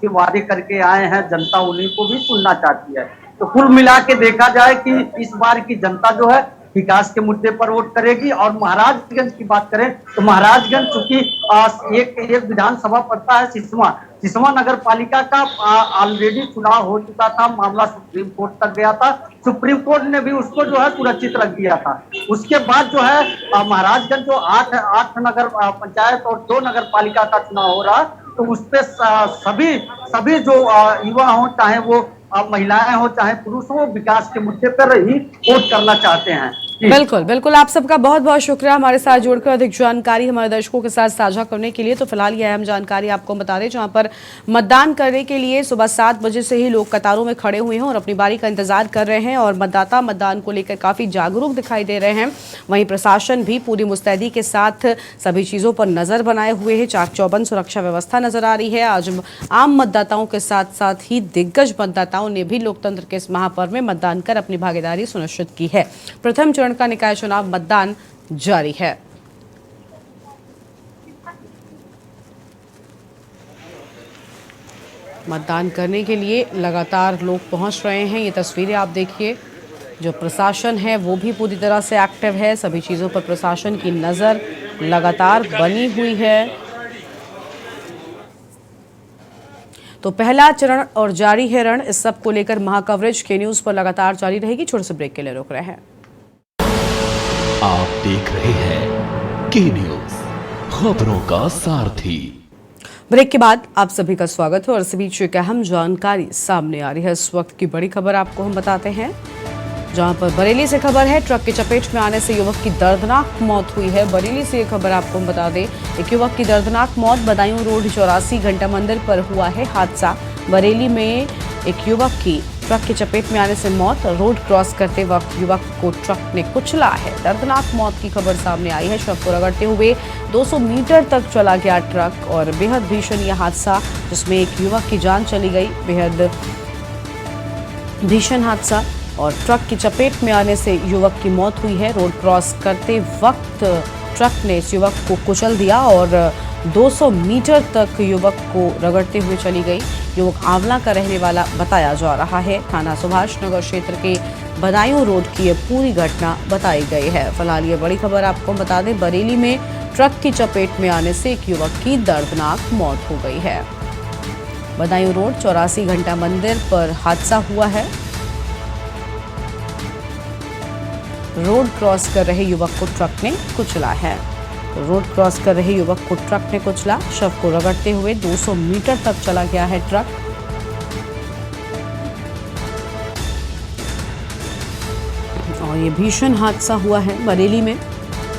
के वादे करके आए हैं, जनता उन्हीं को भी सुनना चाहती है। तो कुल मिला के देखा जाए कि इस बार की जनता जो है विकास के मुद्दे पर वोट करेगी। और महाराजगंज की बात करें तो महाराजगंज चूंकि एक विधानसभा पड़ता है सिसवा नगर पालिका का ऑलरेडी चुनाव हो चुका था, मामला सुप्रीम कोर्ट तक गया था। सुप्रीम कोर्ट ने भी उसको जो है सुरक्षित रख दिया था। उसके बाद जो है महाराजगंज जो 8 नगर पंचायत और 2 नगर पालिका का चुनाव हो रहा, तो उस पे सभी जो युवा हो, चाहे वो महिलाएं हो चाहे पुरुष हो, विकास के मुद्दे पर ही वोट करना चाहते हैं।
बिल्कुल बिल्कुल, आप सबका बहुत बहुत शुक्रिया हमारे साथ जुड़कर अधिक जानकारी हमारे दर्शकों के साथ साझा करने के लिए। तो फिलहाल यह अहम जानकारी आपको बता दें, जहां पर मतदान करने के लिए सुबह 7 बजे से ही लोग कतारों में खड़े हुए हैं और अपनी बारी का इंतजार कर रहे हैं, और मतदाता मतदान को लेकर काफी जागरूक दिखाई दे रहे हैं। वहीं प्रशासन भी पूरी मुस्तैदी के साथ सभी चीजों पर नजर बनाए हुए है। चाक चौबंद सुरक्षा व्यवस्था नजर आ रही है। आज आम मतदाताओं के साथ साथ ही दिग्गज मतदाताओं ने भी लोकतंत्र के इस महापर्व में मतदान कर अपनी भागीदारी सुनिश्चित की है। प्रथम चरण का निकाय चुनाव मतदान जारी है। मतदान करने के लिए लगातार लोग पहुंच रहे हैं। ये तस्वीरें आप देखिए, जो प्रशासन है वो भी पूरी तरह से एक्टिव है। सभी चीज़ों पर प्रशासन की नज़र लगातार बनी हुई है। तो पहला चरण और जारी है रण। इस सब को लेकर महाकवरेज के न्यूज़ पर लगातार जारी रहेगी। छोटे से ब्रेक के लिए रुक रहे हैं।
आप देख रहे हैं के न्यूज़, खबरों का सारथी।
ब्रेक के बाद आप सभी का स्वागत है और इस बीच एक अहम जानकारी सामने आ रही है। इस वक्त की बड़ी खबर आपको हम बताते हैं, जहां पर बरेली से खबर है। ट्रक की चपेट में आने से युवक की दर्दनाक मौत हुई है। बरेली से ये खबर आपको हम बता दें, एक युवक की दर्दनाक मौत। बदायूं रोड 84 घंटा मंदिर पर हुआ है हादसा। बरेली में एक युवक की ट्रक की चपेट में आने से मौत। रोड क्रॉस करते वक्त युवक को ट्रक ने कुचला है। दर्दनाक मौत की खबर सामने आई है। शव को रगड़ते हुए 200 मीटर तक चला गया ट्रक, और बेहद भीषण यह हादसा जिसमें एक युवक की जान चली गई। बेहद भीषण हादसा, और ट्रक की चपेट में आने से युवक की मौत हुई है। रोड क्रॉस करते वक्त ट्रक ने इस युवक को कुचल दिया और 200 मीटर तक युवक को रगड़ते हुए चली गई। युवक आंवला का रहने वाला बताया जा रहा है। थाना सुभाष नगर क्षेत्र के बदायूं रोड की यह पूरी घटना बताई गई है। फिलहाल ये बड़ी खबर आपको बता दें, बरेली में ट्रक की चपेट में आने से एक युवक की दर्दनाक मौत हो गई है। बदायूं रोड 84 घंटा मंदिर पर हादसा हुआ है। रोड क्रॉस कर रहे युवक को ट्रक ने कुचला है। रोड क्रॉस कर रहे युवक को ट्रक ने कुचला। शव को रगड़ते हुए 200 मीटर तक चला गया है ट्रक। और ये भीषण हादसा हुआ है बरेली में।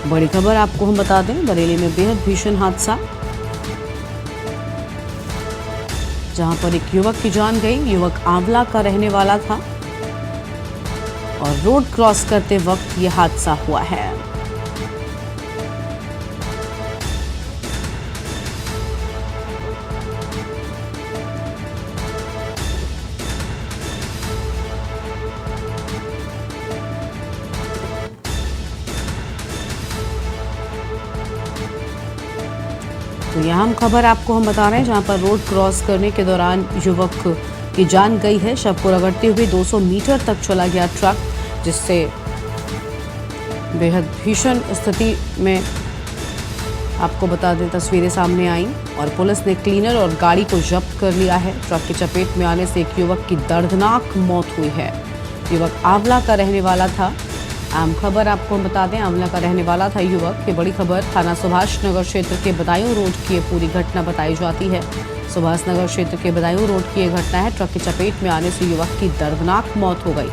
बड़ी खबर आपको हम बता दें, बरेली में बेहद भीषण हादसा, जहां पर एक युवक की जान गई। युवक आंवला का रहने वाला था और रोड क्रॉस करते वक्त यह हादसा हुआ है। तो यहाँ हम खबर आपको हम बता रहे हैं जहां पर रोड क्रॉस करने के दौरान युवक की जान गई है। शव को रगड़ते हुए 200 मीटर तक चला गया ट्रक, जिससे बेहद भीषण स्थिति में आपको बता दें तस्वीरें सामने आई और पुलिस ने क्लीनर और गाड़ी को जब्त कर लिया है। ट्रक की चपेट में आने से एक युवक की दर्दनाक मौत हुई है। युवक आंवला का रहने वाला था। आम खबर आपको हम बता दें, आंवला का रहने वाला था युवक। ये बड़ी खबर थाना सुभाष नगर क्षेत्र के बदायूं रोड की ये पूरी घटना बताई जाती है। सुभाष नगर क्षेत्र के बदायूं रोड की ये घटना है। ट्रक की चपेट में आने से युवक की दर्दनाक मौत हो गई।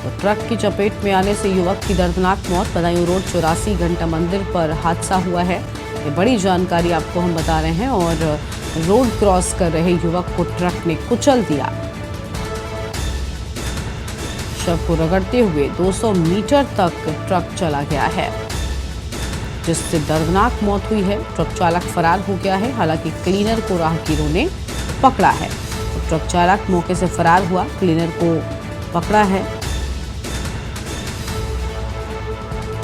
तो ट्रक की चपेट में आने से युवक की दर्दनाक मौत। बदायूं रोड 84 घंटा मंदिर पर हादसा हुआ है। ये बड़ी जानकारी आपको हम बता रहे हैं। और रोड क्रॉस कर रहे युवक को ट्रक ने कुचल दिया। शव को रगड़ते हुए 200 मीटर तक ट्रक चला गया है, जिससे दर्दनाक मौत हुई है। ट्रक चालक फरार हो गया है। हालांकि क्लीनर को राहगीरों ने पकड़ा है। तो ट्रक चालक मौके से फरार हुआ, क्लीनर को पकड़ा है।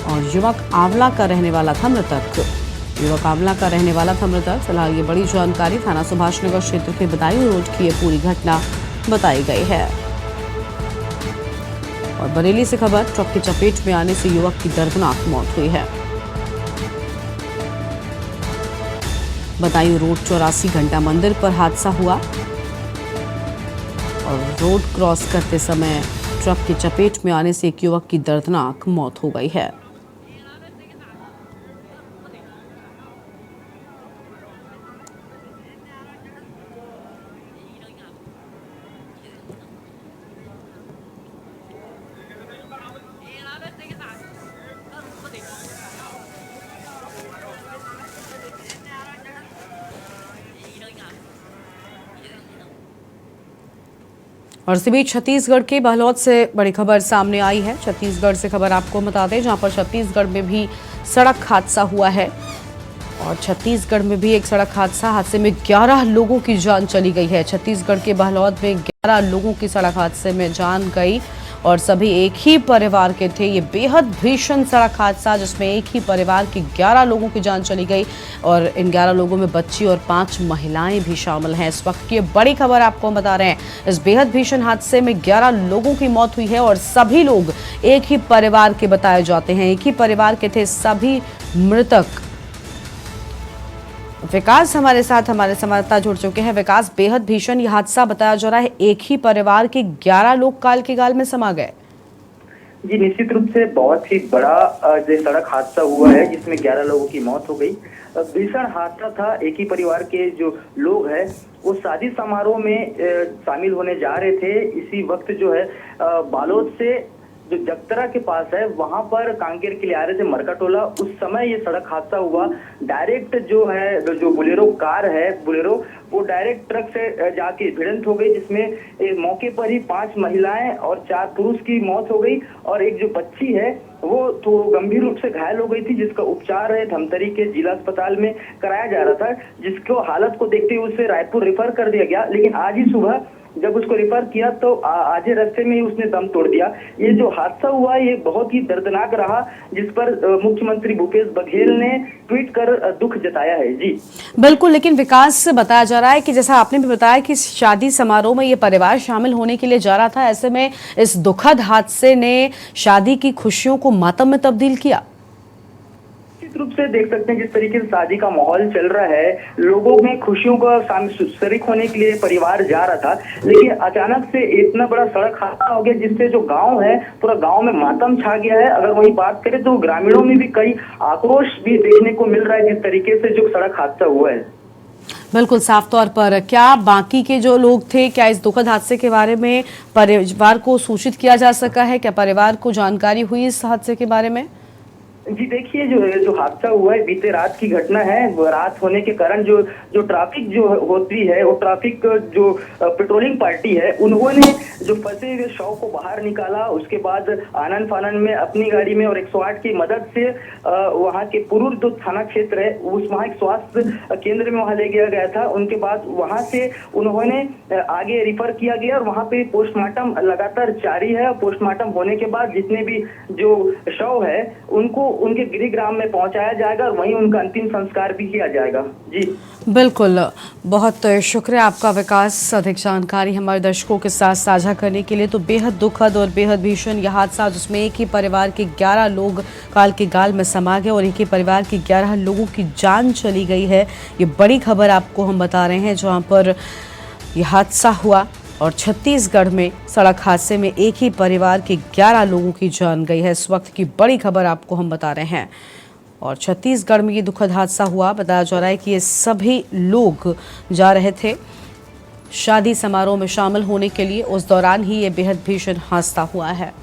और युवक आंवला का रहने वाला था मृतक। युवक आंवला का रहने वाला था मृतक। फिलहाल ये बड़ी जानकारी थाना सुभाष नगर क्षेत्र के बदायूं रोड की ये पूरी घटना बताई गई है। और बरेली से खबर, ट्रक की चपेट में आने से युवक की दर्दनाक मौत हुई है। बदायूं रोड 84 घंटा मंदिर पर हादसा हुआ और रोड क्रॉस करते समय ट्रक की चपेट में आने से एक युवक की दर्दनाक मौत हो गई है। और इसी बीच छत्तीसगढ़ के बहलौद से बड़ी खबर सामने आई है। छत्तीसगढ़ से खबर आपको बता दें, जहां पर छत्तीसगढ़ में भी सड़क हादसा हुआ है। और छत्तीसगढ़ में भी एक सड़क हादसे में 11 लोगों की जान चली गई है। छत्तीसगढ़ के बहलौद में 11 लोगों की सड़क हादसे में जान गई और सभी एक ही परिवार के थे। ये बेहद भीषण सड़क हादसा जिसमें एक ही परिवार की 11 लोगों की जान चली गई और इन 11 लोगों में बच्ची और 5 महिलाएं भी शामिल हैं। इस वक्त की बड़ी खबर आपको हम बता रहे हैं। इस बेहद भीषण हादसे में 11 लोगों की मौत हुई है और सभी लोग एक ही परिवार के बताए जाते हैं। एक ही परिवार के थे सभी मृतक। विकास हमारे साथ, हमारे संवाददाता जुड़ चुके हैं। विकास, बेहद भीषण यह हादसा बताया जा रहा है। एक ही परिवार के 11 लोग काल के गाल में समा गए।
जी, निश्चित रूप से बहुत ही बड़ा जो सड़क हादसा हुआ है जिसमें 11 लोगों की मौत हो गई। भीषण हादसा था। एक ही परिवार के जो लोग हैं वो शादी समारोह में शामिल होने जा रहे थे। इसी वक्त जो है बालोद से जो जगतरा के पास है वहां पर कांकेर के लिए आ रहे थे मरकाटोला। उस समय ये सड़क हादसा हुआ। डायरेक्ट जो है जो बोलेरो कार है बोलेरो वो डायरेक्ट ट्रक से जाके भिड़ंत हो गई, जिसमें मौके पर ही 5 महिलाएं और 4 पुरुष की मौत हो गई और एक जो बच्ची है वो तो गंभीर रूप से घायल हो गई थी, जिसका उपचार है धमतरी के जिला अस्पताल में कराया जा रहा था, जिसको हालत को देखते हुए उसे रायपुर रेफर कर दिया गया। लेकिन आज ही सुबह जब उसको रेफर किया तो आज रास्ते में ही उसने दम तोड़ दिया। ये जो हादसा हुआ ये बहुत ही दर्दनाक रहा, जिस पर मुख्यमंत्री भूपेश बघेल ने ट्वीट कर दुख जताया है। जी
बिल्कुल, लेकिन विकास बताया जा रहा है कि जैसा आपने भी बताया कि शादी समारोह में ये परिवार शामिल होने के लिए जा रहा था, ऐसे में इस दुखद हादसे ने शादी की खुशियों को मातम में तब्दील किया।
निश्चित रूप से देख सकते हैं जिस तरीके से शादी का माहौल चल रहा है, लोगों में खुशियों का शरीक होने के लिए परिवार जा रहा था, लेकिन अचानक से इतना बड़ा सड़क हादसा हो गया जिससे जो गांव है पूरा गांव में मातम छा गया है। अगर वही बात करें तो ग्रामीणों में भी कई आक्रोश भी देखने को मिल रहा है जिस तरीके से जो सड़क हादसा हुआ है।
बिल्कुल, साफ तौर पर क्या बाकी के जो लोग थे, क्या इस दुखद हादसे के बारे में परिवार को सूचित किया जा सका है? क्या परिवार को जानकारी हुई इस हादसे के बारे में?
जी देखिए, जो हादसा हुआ है बीते रात की घटना है। रात होने के कारण जो ट्रैफिक जो होती है वो ट्रैफिक जो पेट्रोलिंग पार्टी है उन्होंने जो फंसे हुए शव को बाहर निकाला। उसके बाद आनन फानन में अपनी गाड़ी में और 108 की मदद से वहां के पुरूर जो थाना क्षेत्र है वहाँ एक स्वास्थ्य केंद्र में वहां ले गया था। उनके बाद वहां से उन्होंने आगे रिफर किया गया और वहां पे पोस्टमार्टम लगातार जारी है। पोस्टमार्टम होने के बाद जितने भी जो शव है उनको उनके गृहग्राम में पहुंचाया जाएगा और वहीं उनका अंतिम संस्कार भी किया जाएगा। जी
बिल्कुल, बहुत शुक्रिया आपका विकास, अधिक जानकारी हमारे दर्शकों के साथ साझा करने के लिए। तो बेहद दुखद और बेहद भीषण यह हादसा जिसमें एक ही परिवार के 11 लोग काल के गाल में समा गए और एक ही परिवार के 11 लोगों की जान चली गई है। ये बड़ी खबर आपको हम बता रहे हैं जहां पर यह हादसा हुआ और छत्तीसगढ़ में सड़क हादसे में एक ही परिवार के 11 लोगों की जान गई है। इस वक्त की बड़ी खबर आपको हम बता रहे हैं और छत्तीसगढ़ में ये दुखद हादसा हुआ। बताया जा रहा है कि ये सभी लोग जा रहे थे शादी समारोह में शामिल होने के लिए, उस दौरान ही ये बेहद भीषण हादसा हुआ है।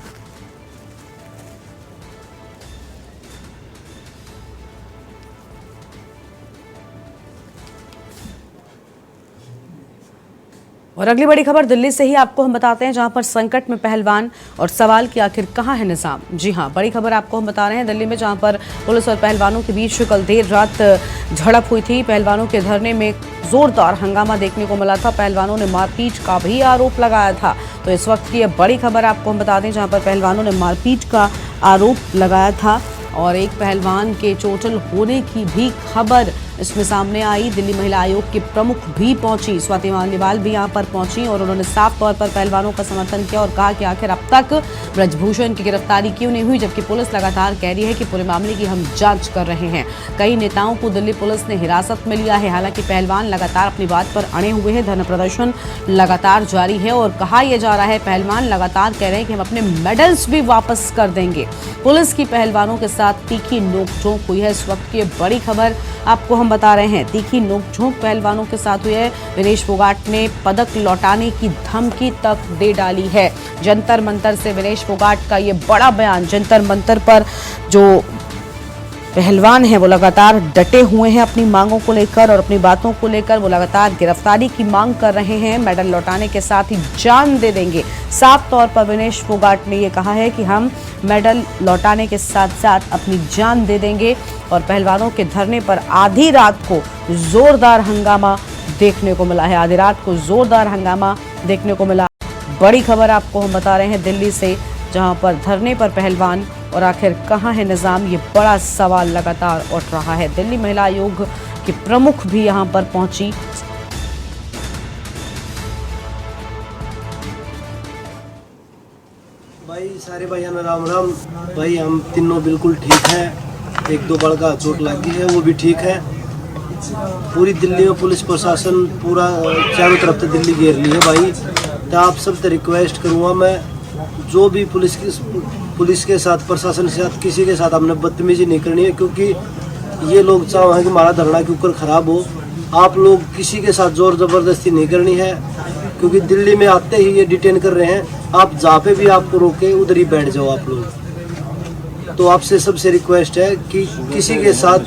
और अगली बड़ी खबर दिल्ली से ही आपको हम बताते हैं जहां पर संकट में पहलवान और सवाल कि आखिर कहां है निजाम। जी हां, बड़ी खबर आपको हम बता रहे हैं दिल्ली में जहां पर पुलिस और पहलवानों के बीच कल देर रात झड़प हुई थी। पहलवानों के धरने में जोरदार हंगामा देखने को मिला था। पहलवानों ने मारपीट का भी आरोप लगाया था। तो इस वक्त की यह बड़ी खबर आपको हम बता दें जहां पर पहलवानों ने मारपीट का आरोप लगाया था और एक पहलवान के चोटिल होने की भी खबर इसमें सामने आई। दिल्ली महिला आयोग के प्रमुख भी पहुंची, स्वाति मालीवाल भी यहां पर पहुंची और उन्होंने साफ तौर पर पहलवानों का समर्थन किया और कहा कि आखिर अब तक ब्रजभूषण की गिरफ्तारी क्यों नहीं हुई, जबकि पुलिस लगातार कह रही है कि पूरे मामले की हम जांच कर रहे हैं। कई नेताओं को दिल्ली पुलिस ने हिरासत में लिया है। हालांकि पहलवान लगातार अपनी बात पर अड़े हुए हैं। धरना प्रदर्शन लगातार जारी है और कहा यह जा रहा है, पहलवान लगातार कह रहे हैं कि हम अपने मेडल्स भी वापस कर देंगे। पुलिस की पहलवानों के साथ तीखी नोकझोंक हुई है। इस वक्त की बड़ी खबर आपको हम बता रहे हैं, तीखी नोकझोंक पहलवानों के साथ हुई है। विनेश फोगाट ने पदक लौटाने की धमकी तक दे डाली है। जंतर मंतर से विनेश फोगाट का ये बड़ा बयान। जंतर मंतर पर जो पहलवान है वो लगातार डटे हुए हैं अपनी मांगों को लेकर और अपनी बातों को लेकर। वो लगातार गिरफ्तारी की मांग कर रहे हैं, मेडल लौटाने के साथ ही जान दे देंगे। साफ तौर पर विनेश फोगाट ने ये कहा है कि हम मेडल लौटाने के साथ साथ अपनी जान दे देंगे। और पहलवानों के धरने पर आधी रात को जोरदार हंगामा देखने को मिला है। आधी रात को जोरदार हंगामा देखने को मिला। बड़ी खबर आपको हम बता रहे हैं दिल्ली से, जहां पर धरने पर पहलवान और आखिर कहां है निजाम, ये बड़ा सवाल लगातार उठ रहा है। दिल्ली महिला आयोग के प्रमुख भी यहां पर पहुंची।
भाई सारे भाइयों ने राम राम। भाई हम तीनों बिल्कुल ठीक हैं। एक दो बड़का चोट लगी है, वो भी ठीक है। पूरी दिल्ली में पुलिस प्रशासन पूरा चारों तरफ से दिल्ली घेर ली है। भाई तो आप सब से रिक्वेस्ट करूँगा मैं, जो भी पुलिस के साथ प्रशासन के साथ किसी के साथ हमने बदतमीजी नहीं करनी है, क्योंकि ये लोग चाहो हैं कि हमारा धरना के ऊपर खराब हो। आप लोग किसी के साथ जोर जबरदस्ती नहीं करनी है, क्योंकि दिल्ली में आते ही ये डिटेन कर रहे हैं। आप जहाँ पे भी आपको रोके उधर ही बैठ जाओ आप लोग। तो आपसे सबसे रिक्वेस्ट है कि किसी के साथ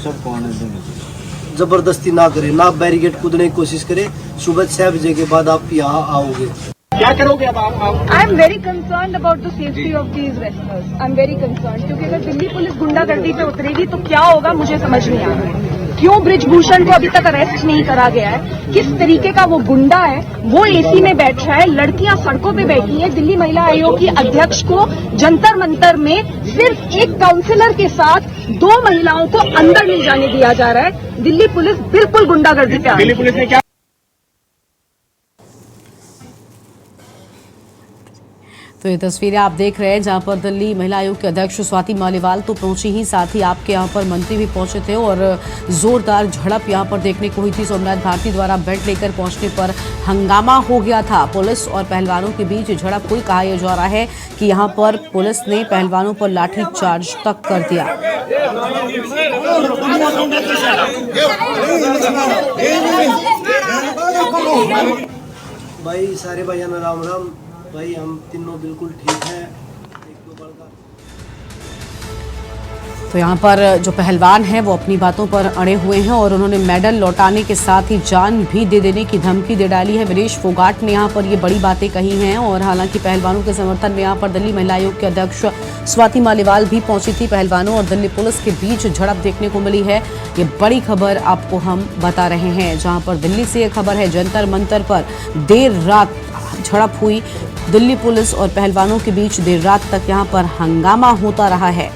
जबरदस्ती ना करें, ना बैरिकेड कूदने की कोशिश करें। सुबह 6 बजे के बाद आप यहाँ आओगे।
क्या करोगे अब आप?
I am very concern about the safety of these wrestlers. I am very concern, क्योंकि अगर दिल्ली पुलिस गुंडागर्दी पे उतरेगी तो क्या होगा मुझे समझ नहीं आ रहा है। क्यों ब्रिजभूषण को अभी तक अरेस्ट नहीं करा गया है? किस तरीके का वो गुंडा है? वो एसी में बैठा है, लड़कियां सड़कों पे बैठी हैं। दिल्ली महिला आयोग की अध्यक्ष को जंतर मंतर में सिर्फ एक काउंसलर के साथ 2 महिलाओं को अंदर नहीं जाने दिया जा रहा है। दिल्ली पुलिस बिल्कुल गुंडागर्दी पे आ रही है।
दिल्ली पुलिस ने क्या
तो ये तस्वीरें आप देख रहे हैं जहां पर दिल्ली महिला आयोग के अध्यक्ष स्वाति मालीवाल तो पहुंची ही, साथ ही आपके यहां पर मंत्री भी पहुंचे थे और जोरदार झड़प यहां पर देखने को हुई थी। सोमनाथ भारती द्वारा बेल्ट लेकर पहुंचने पर हंगामा हो गया था। पुलिस और पहलवानों के बीच झड़प हुई। कहा यह जा रहा है कि यहां पर पुलिस ने पहलवानों पर लाठी चार्ज तक कर दिया।
भाई सारे भाइयों ने राम राम। भाई हम तीनों बिल्कुल ठीक हैं। एक दो बड़का
तो यहाँ पर जो पहलवान है वो अपनी बातों पर अड़े हुए हैं और उन्होंने मेडल लौटाने के साथ ही जान भी दे देने की धमकी दे डाली है। विनेश फोगाट ने यहाँ पर ये बड़ी बातें कही हैं और हालांकि पहलवानों के समर्थन में यहाँ पर दिल्ली महिला आयोग के अध्यक्ष स्वाति मालीवाल भी पहुंची थी। पहलवानों और दिल्ली पुलिस के बीच झड़प देखने को मिली है। ये बड़ी खबर आपको हम बता रहे हैं जहाँ पर दिल्ली से ये खबर है। जंतर मंतर पर देर रात झड़प हुई। दिल्ली पुलिस और पहलवानों के बीच देर रात तक यहाँ पर हंगामा होता रहा है।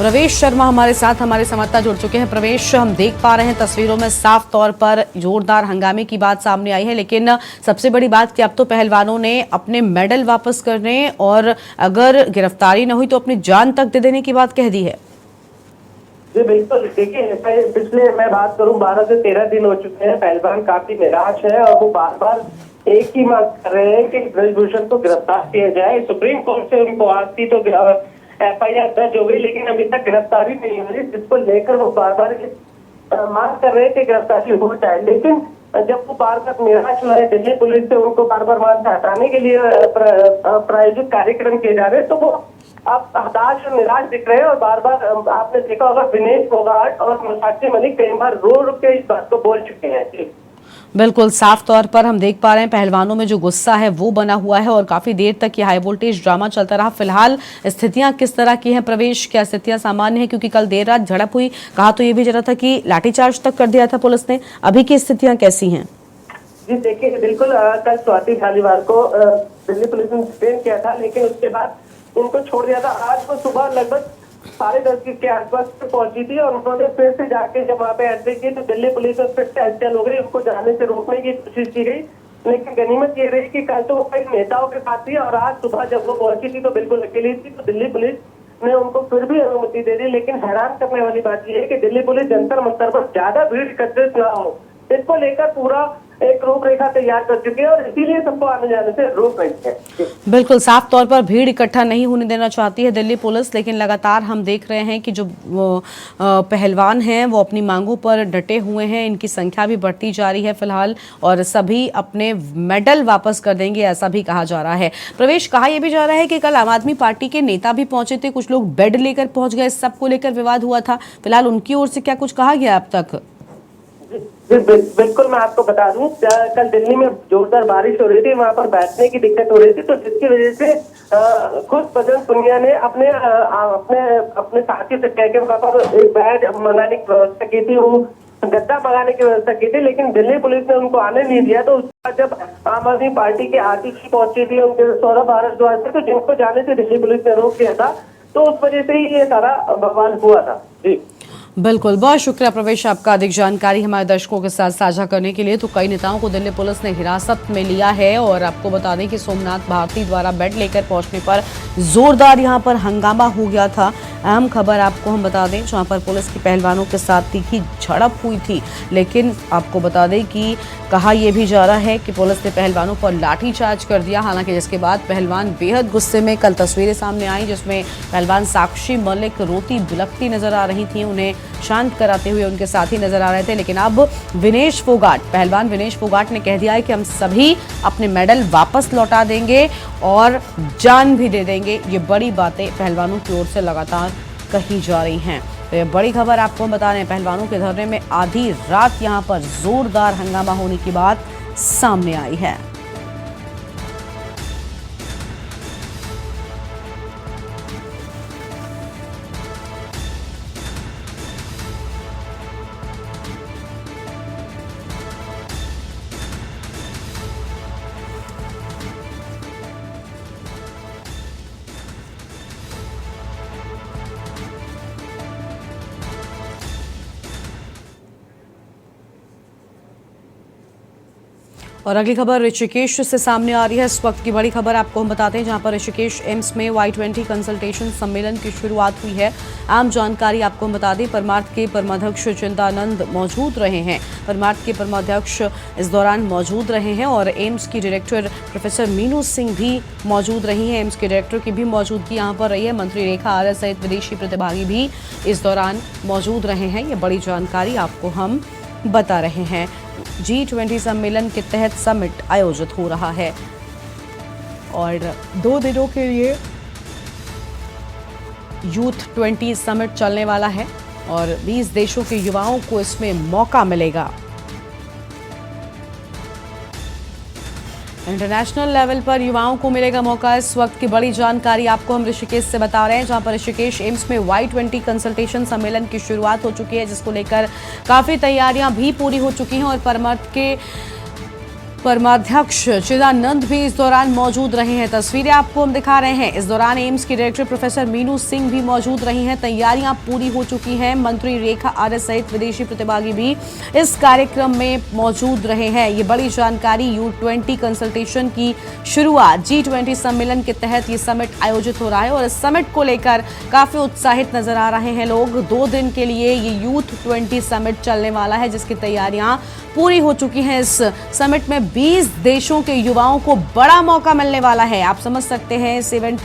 प्रवेश शर्मा हमारे साथ हमारे संवाददाता जुड़ चुके हैं। प्रवेश, हम देख पा रहे हैं तस्वीरों में साफ तौर पर जोरदार हंगामे की बात सामने आई है, लेकिन सबसे बड़ी बात कि अब तो पहलवानों ने अपने मेडल वापस करने और अगर गिरफ्तारी न हुई तो अपनी जान तक दे देने की बात कह दी है।
जी बिल्कुल, देखिए पिछले मैं बात करूं 12 से 13 दिन हो चुके हैं। पहलवान काफी निराश है और वो बार बार एक ही मांग कर रहे हैं कि ब्रजभूषण को गिरफ्तार किया जाए। सुप्रीम कोर्ट से उनको आज थी तो FIR दर्ज हो गई, लेकिन अभी तक गिरफ्तारी नहीं हुई, जिसको लेकर वो बार बार मांग कर रहे हैं कि गिरफ्तारी हो जाए। लेकिन जब वो बार बार निराश हुए, दिल्ली पुलिस से उनको बार बार वहां से हटाने के लिए प्रायोजित कार्यक्रम किए जा रहे हैं, तो वो अब हताश और निराश दिख रहे हैं। और बार बार आपने देखा होगा विनेश फोगाट और साक्षी मलिक कई बार रो के इस बात को बोल चुके हैं।
बिल्कुल साफ तौर पर हम देख पा रहे हैं पहलवानों में जो गुस्सा है वो बना हुआ है और काफी देर तक ये हाई वोल्टेज ड्रामा चलता रहा। फिलहाल स्थितियां किस तरह की हैं प्रवेश, क्या स्थितियां सामान्य हैं? क्योंकि कल देर रात झड़प हुई, कहा तो ये भी जा रहा था कि लाठीचार्ज तक कर दिया था पुलिस ने। अभी की स्थितियां कैसी हैं?
जी देखिए, बिल्कुल कल स्वाति धालीवाल को दिल्ली पुलिस ने डिटेन किया था, लेकिन उसके बाद उनको छोड़ दिया था। आज वो सुबह लगभग 10:30 के आसपास पहुंची थी और उन्होंने फिर से जाके जब वहाँ पे एंट्री की तो दिल्ली पुलिस में फिर से हलचल हो गई। उनको जाने से रोकने की कोशिश की गई, लेकिन गनीमत ये रही कि कल तो वो कई नेताओं के साथ थी और आज सुबह जब वो पहुंची थी तो बिल्कुल अकेली थी। तो दिल्ली पुलिस ने उनको फिर भी अनुमति दे दी। लेकिन हैरान करने वाली बात यह है कि दिल्ली पुलिस जंतर मंतर पर ज्यादा भीड़ एकत्रित न हो, इसको लेकर पूरा एक रूपरेखा तैयार कर चुके हैं और इसीलिए सबको आने जाने से रोक रही है।
बिल्कुल साफ तौर पर भीड़ इकट्ठा नहीं होने देना चाहती है दिल्ली पुलिस, लेकिन लगातार हम देख रहे हैं कि जो पहलवान हैं वो अपनी मांगों पर डटे हुए हैं। इनकी संख्या भी बढ़ती जा रही है फिलहाल और सभी अपने मेडल वापस कर देंगे, ऐसा भी कहा जा रहा है। प्रवेश, कहा यह भी जा रहा है कि कल आम आदमी पार्टी के नेता भी पहुंचे थे, कुछ लोग बेड लेकर पहुंच गए, सबको लेकर विवाद हुआ था। फिलहाल उनकी ओर से क्या कुछ कहा गया अब तक?
बिल्कुल मैं आपको बता दूं, कल दिल्ली में जोरदार बारिश हो रही थी, वहां पर बैठने की दिक्कत हो रही थी, तो जिसकी वजह से खुद बजरंग पुनिया ने अपने अपने साथी से कह के वहां पर एक बेड मंगाने की व्यवस्था की थी, वो गद्दा मंगाने की व्यवस्था की थी, लेकिन दिल्ली पुलिस ने उनको आने नहीं दिया। तो उसके बाद जब आम आदमी पार्टी के आतिशी पहुंची थी उनके सौरभ भारद्वाज से, तो जिनको जाने से दिल्ली पुलिस ने रोक दिया था, तो उस वजह से ही ये सारा बवाल हुआ था। जी
बिल्कुल, बहुत शुक्रिया प्रवेश आपका अधिक जानकारी हमारे दर्शकों के साथ साझा करने के लिए। तो कई नेताओं को दिल्ली पुलिस ने हिरासत में लिया है और आपको बता दें कि सोमनाथ भारती द्वारा बेड लेकर पहुंचने पर जोरदार यहां पर हंगामा हो गया था। अहम खबर आपको हम बता दें, जहां पर पुलिस की पहलवानों के साथ तीखी झड़प हुई थी, लेकिन आपको बता दें कि कहा यह भी जा रहा है कि पुलिस ने पहलवानों पर लाठीचार्ज कर दिया। हालांकि जिसके बाद पहलवान बेहद गुस्से में, कल तस्वीरें सामने आई जिसमें पहलवान साक्षी मलिक रोती बिलखती नजर आ रही थी, उन्हें शांत कराते हुए उनके साथी नजर आ रहे थे। लेकिन अब विनेश फोगाट, पहलवान विनेश फोगाट ने कह दिया है कि हम सभी अपने मेडल वापस लौटा देंगे और जान भी दे देंगे। ये बड़ी बातें पहलवानों की ओर से लगातार कही जा रही हैं। तो ये बड़ी खबर आपको बता रहे हैं, पहलवानों के धरने में आधी रात यहां पर जोरदार हंगामा होने की बात सामने आई है। और अगली खबर ऋषिकेश से सामने आ रही है। इस वक्त की बड़ी खबर आपको हम बताते हैं, जहां पर ऋषिकेश एम्स में Y20 कंसल्टेशन सम्मेलन की शुरुआत हुई है। आम जानकारी आपको हम बता दें, परमार्थ के परमाध्यक्ष चिंतानंद मौजूद रहे हैं। परमार्थ के परमाध्यक्ष इस दौरान मौजूद रहे हैं और एम्स की डायरेक्टर प्रोफेसर मीनू सिंह भी मौजूद रही हैं। एम्स के डायरेक्टर की भी मौजूदगी यहाँ पर रही है। मंत्री रेखा आर्य सहित विदेशी प्रतिभागी भी इस दौरान मौजूद रहे हैं। ये बड़ी जानकारी आपको हम बता रहे हैं। G20 सम्मेलन के तहत समिट आयोजित हो रहा है और 2 दिनों के लिए यूथ 20 समिट चलने वाला है और 20 देशों के युवाओं को इसमें मौका मिलेगा। इंटरनेशनल लेवल पर युवाओं को मिलेगा मौका। इस वक्त की बड़ी जानकारी आपको हम ऋषिकेश से बता रहे हैं, जहां पर ऋषिकेश एम्स में Y20 कंसल्टेशन सम्मेलन की शुरुआत हो चुकी है, जिसको लेकर काफ़ी तैयारियां भी पूरी हो चुकी हैं और परमार्थ के परमाध्यक्ष चिदानंद भी इस दौरान मौजूद रहे हैं। तस्वीरें आपको हम दिखा रहे हैं। इस दौरान एम्स की डायरेक्टर प्रोफेसर मीनू सिंह भी मौजूद रही हैं। तैयारियां पूरी हो चुकी हैं। मंत्री रेखा आर्य सहित विदेशी प्रतिभागी भी इस कार्यक्रम में मौजूद रहे हैं। ये बड़ी जानकारी U20 कंसल्टेशन की शुरुआत G20 सम्मेलन के तहत ये समिट आयोजित हो रहा है और इस समिट को लेकर काफी उत्साहित नजर आ रहे हैं लोग। 2 दिन के लिए ये U20 समिट चलने वाला है, जिसकी तैयारियां पूरी हो चुकी हैं। इस समिट में 20 देशों के युवाओं को बड़ा मौका मिलने वाला है। आप समझ सकते हैं इस इवेंट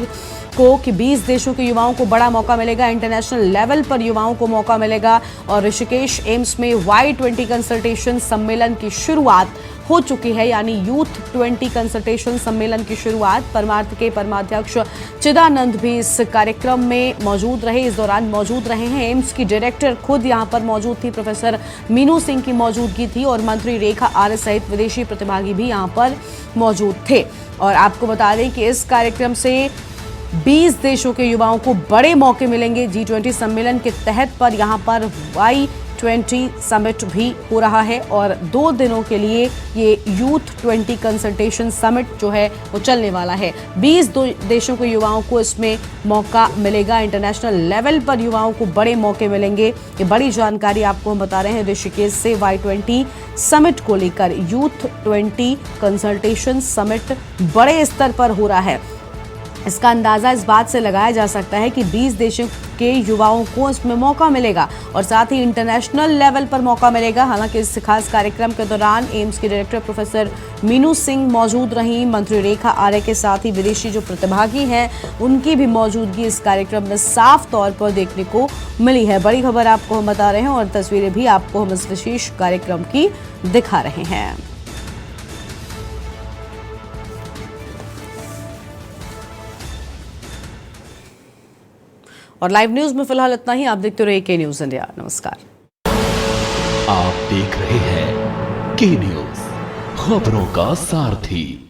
को कि 20 देशों के युवाओं को बड़ा मौका मिलेगा। इंटरनेशनल लेवल पर युवाओं को मौका मिलेगा और ऋषिकेश एम्स में Y20 कंसल्टेशन सम्मेलन की शुरुआत हो चुकी है, यानी U20 कंसल्टेशन सम्मेलन की शुरुआत। परमार्थ के परमाध्यक्ष चिदानंद भी इस कार्यक्रम में मौजूद रहे, इस दौरान मौजूद रहे हैं। एम्स की डायरेक्टर खुद यहां पर मौजूद थी, प्रोफेसर मीनू सिंह की मौजूदगी थी और मंत्री रेखा आर्य सहित विदेशी प्रतिभागी भी यहां पर मौजूद थे। और आपको बता दें कि इस कार्यक्रम से 20 देशों के युवाओं को बड़े मौके मिलेंगे। G20 सम्मेलन के तहत पर यहाँ पर Y20 समिट भी हो रहा है और 2 दिनों के लिए ये U20 कंसल्टेशन समिट जो है वो चलने वाला है। 20 देशों के युवाओं को इसमें मौका मिलेगा। इंटरनेशनल लेवल पर युवाओं को बड़े मौके मिलेंगे। ये बड़ी जानकारी आपको हम बता रहे हैं ऋषिकेश से Y20 समिट को लेकर। U20 कंसल्टेशन समिट बड़े स्तर पर हो रहा है। इसका अंदाजा इस बात से लगाया जा सकता है कि 20 देशों के युवाओं को इसमें मौका मिलेगा और साथ ही इंटरनेशनल लेवल पर मौका मिलेगा। हालांकि इस खास कार्यक्रम के दौरान एम्स की डायरेक्टर प्रोफेसर मीनू सिंह मौजूद रहीं। मंत्री रेखा आर्य के साथ ही विदेशी जो प्रतिभागी हैं उनकी भी मौजूदगी इस कार्यक्रम में साफ तौर पर देखने को मिली है। बड़ी खबर आपको हम बता रहे हैं और तस्वीरें भी आपको हम इस विशेष कार्यक्रम की दिखा रहे हैं। और लाइव न्यूज में फिलहाल इतना ही। आप देखते रहिए के न्यूज इंडिया। नमस्कार।
आप देख रहे हैं के न्यूज, खबरों का सारथी।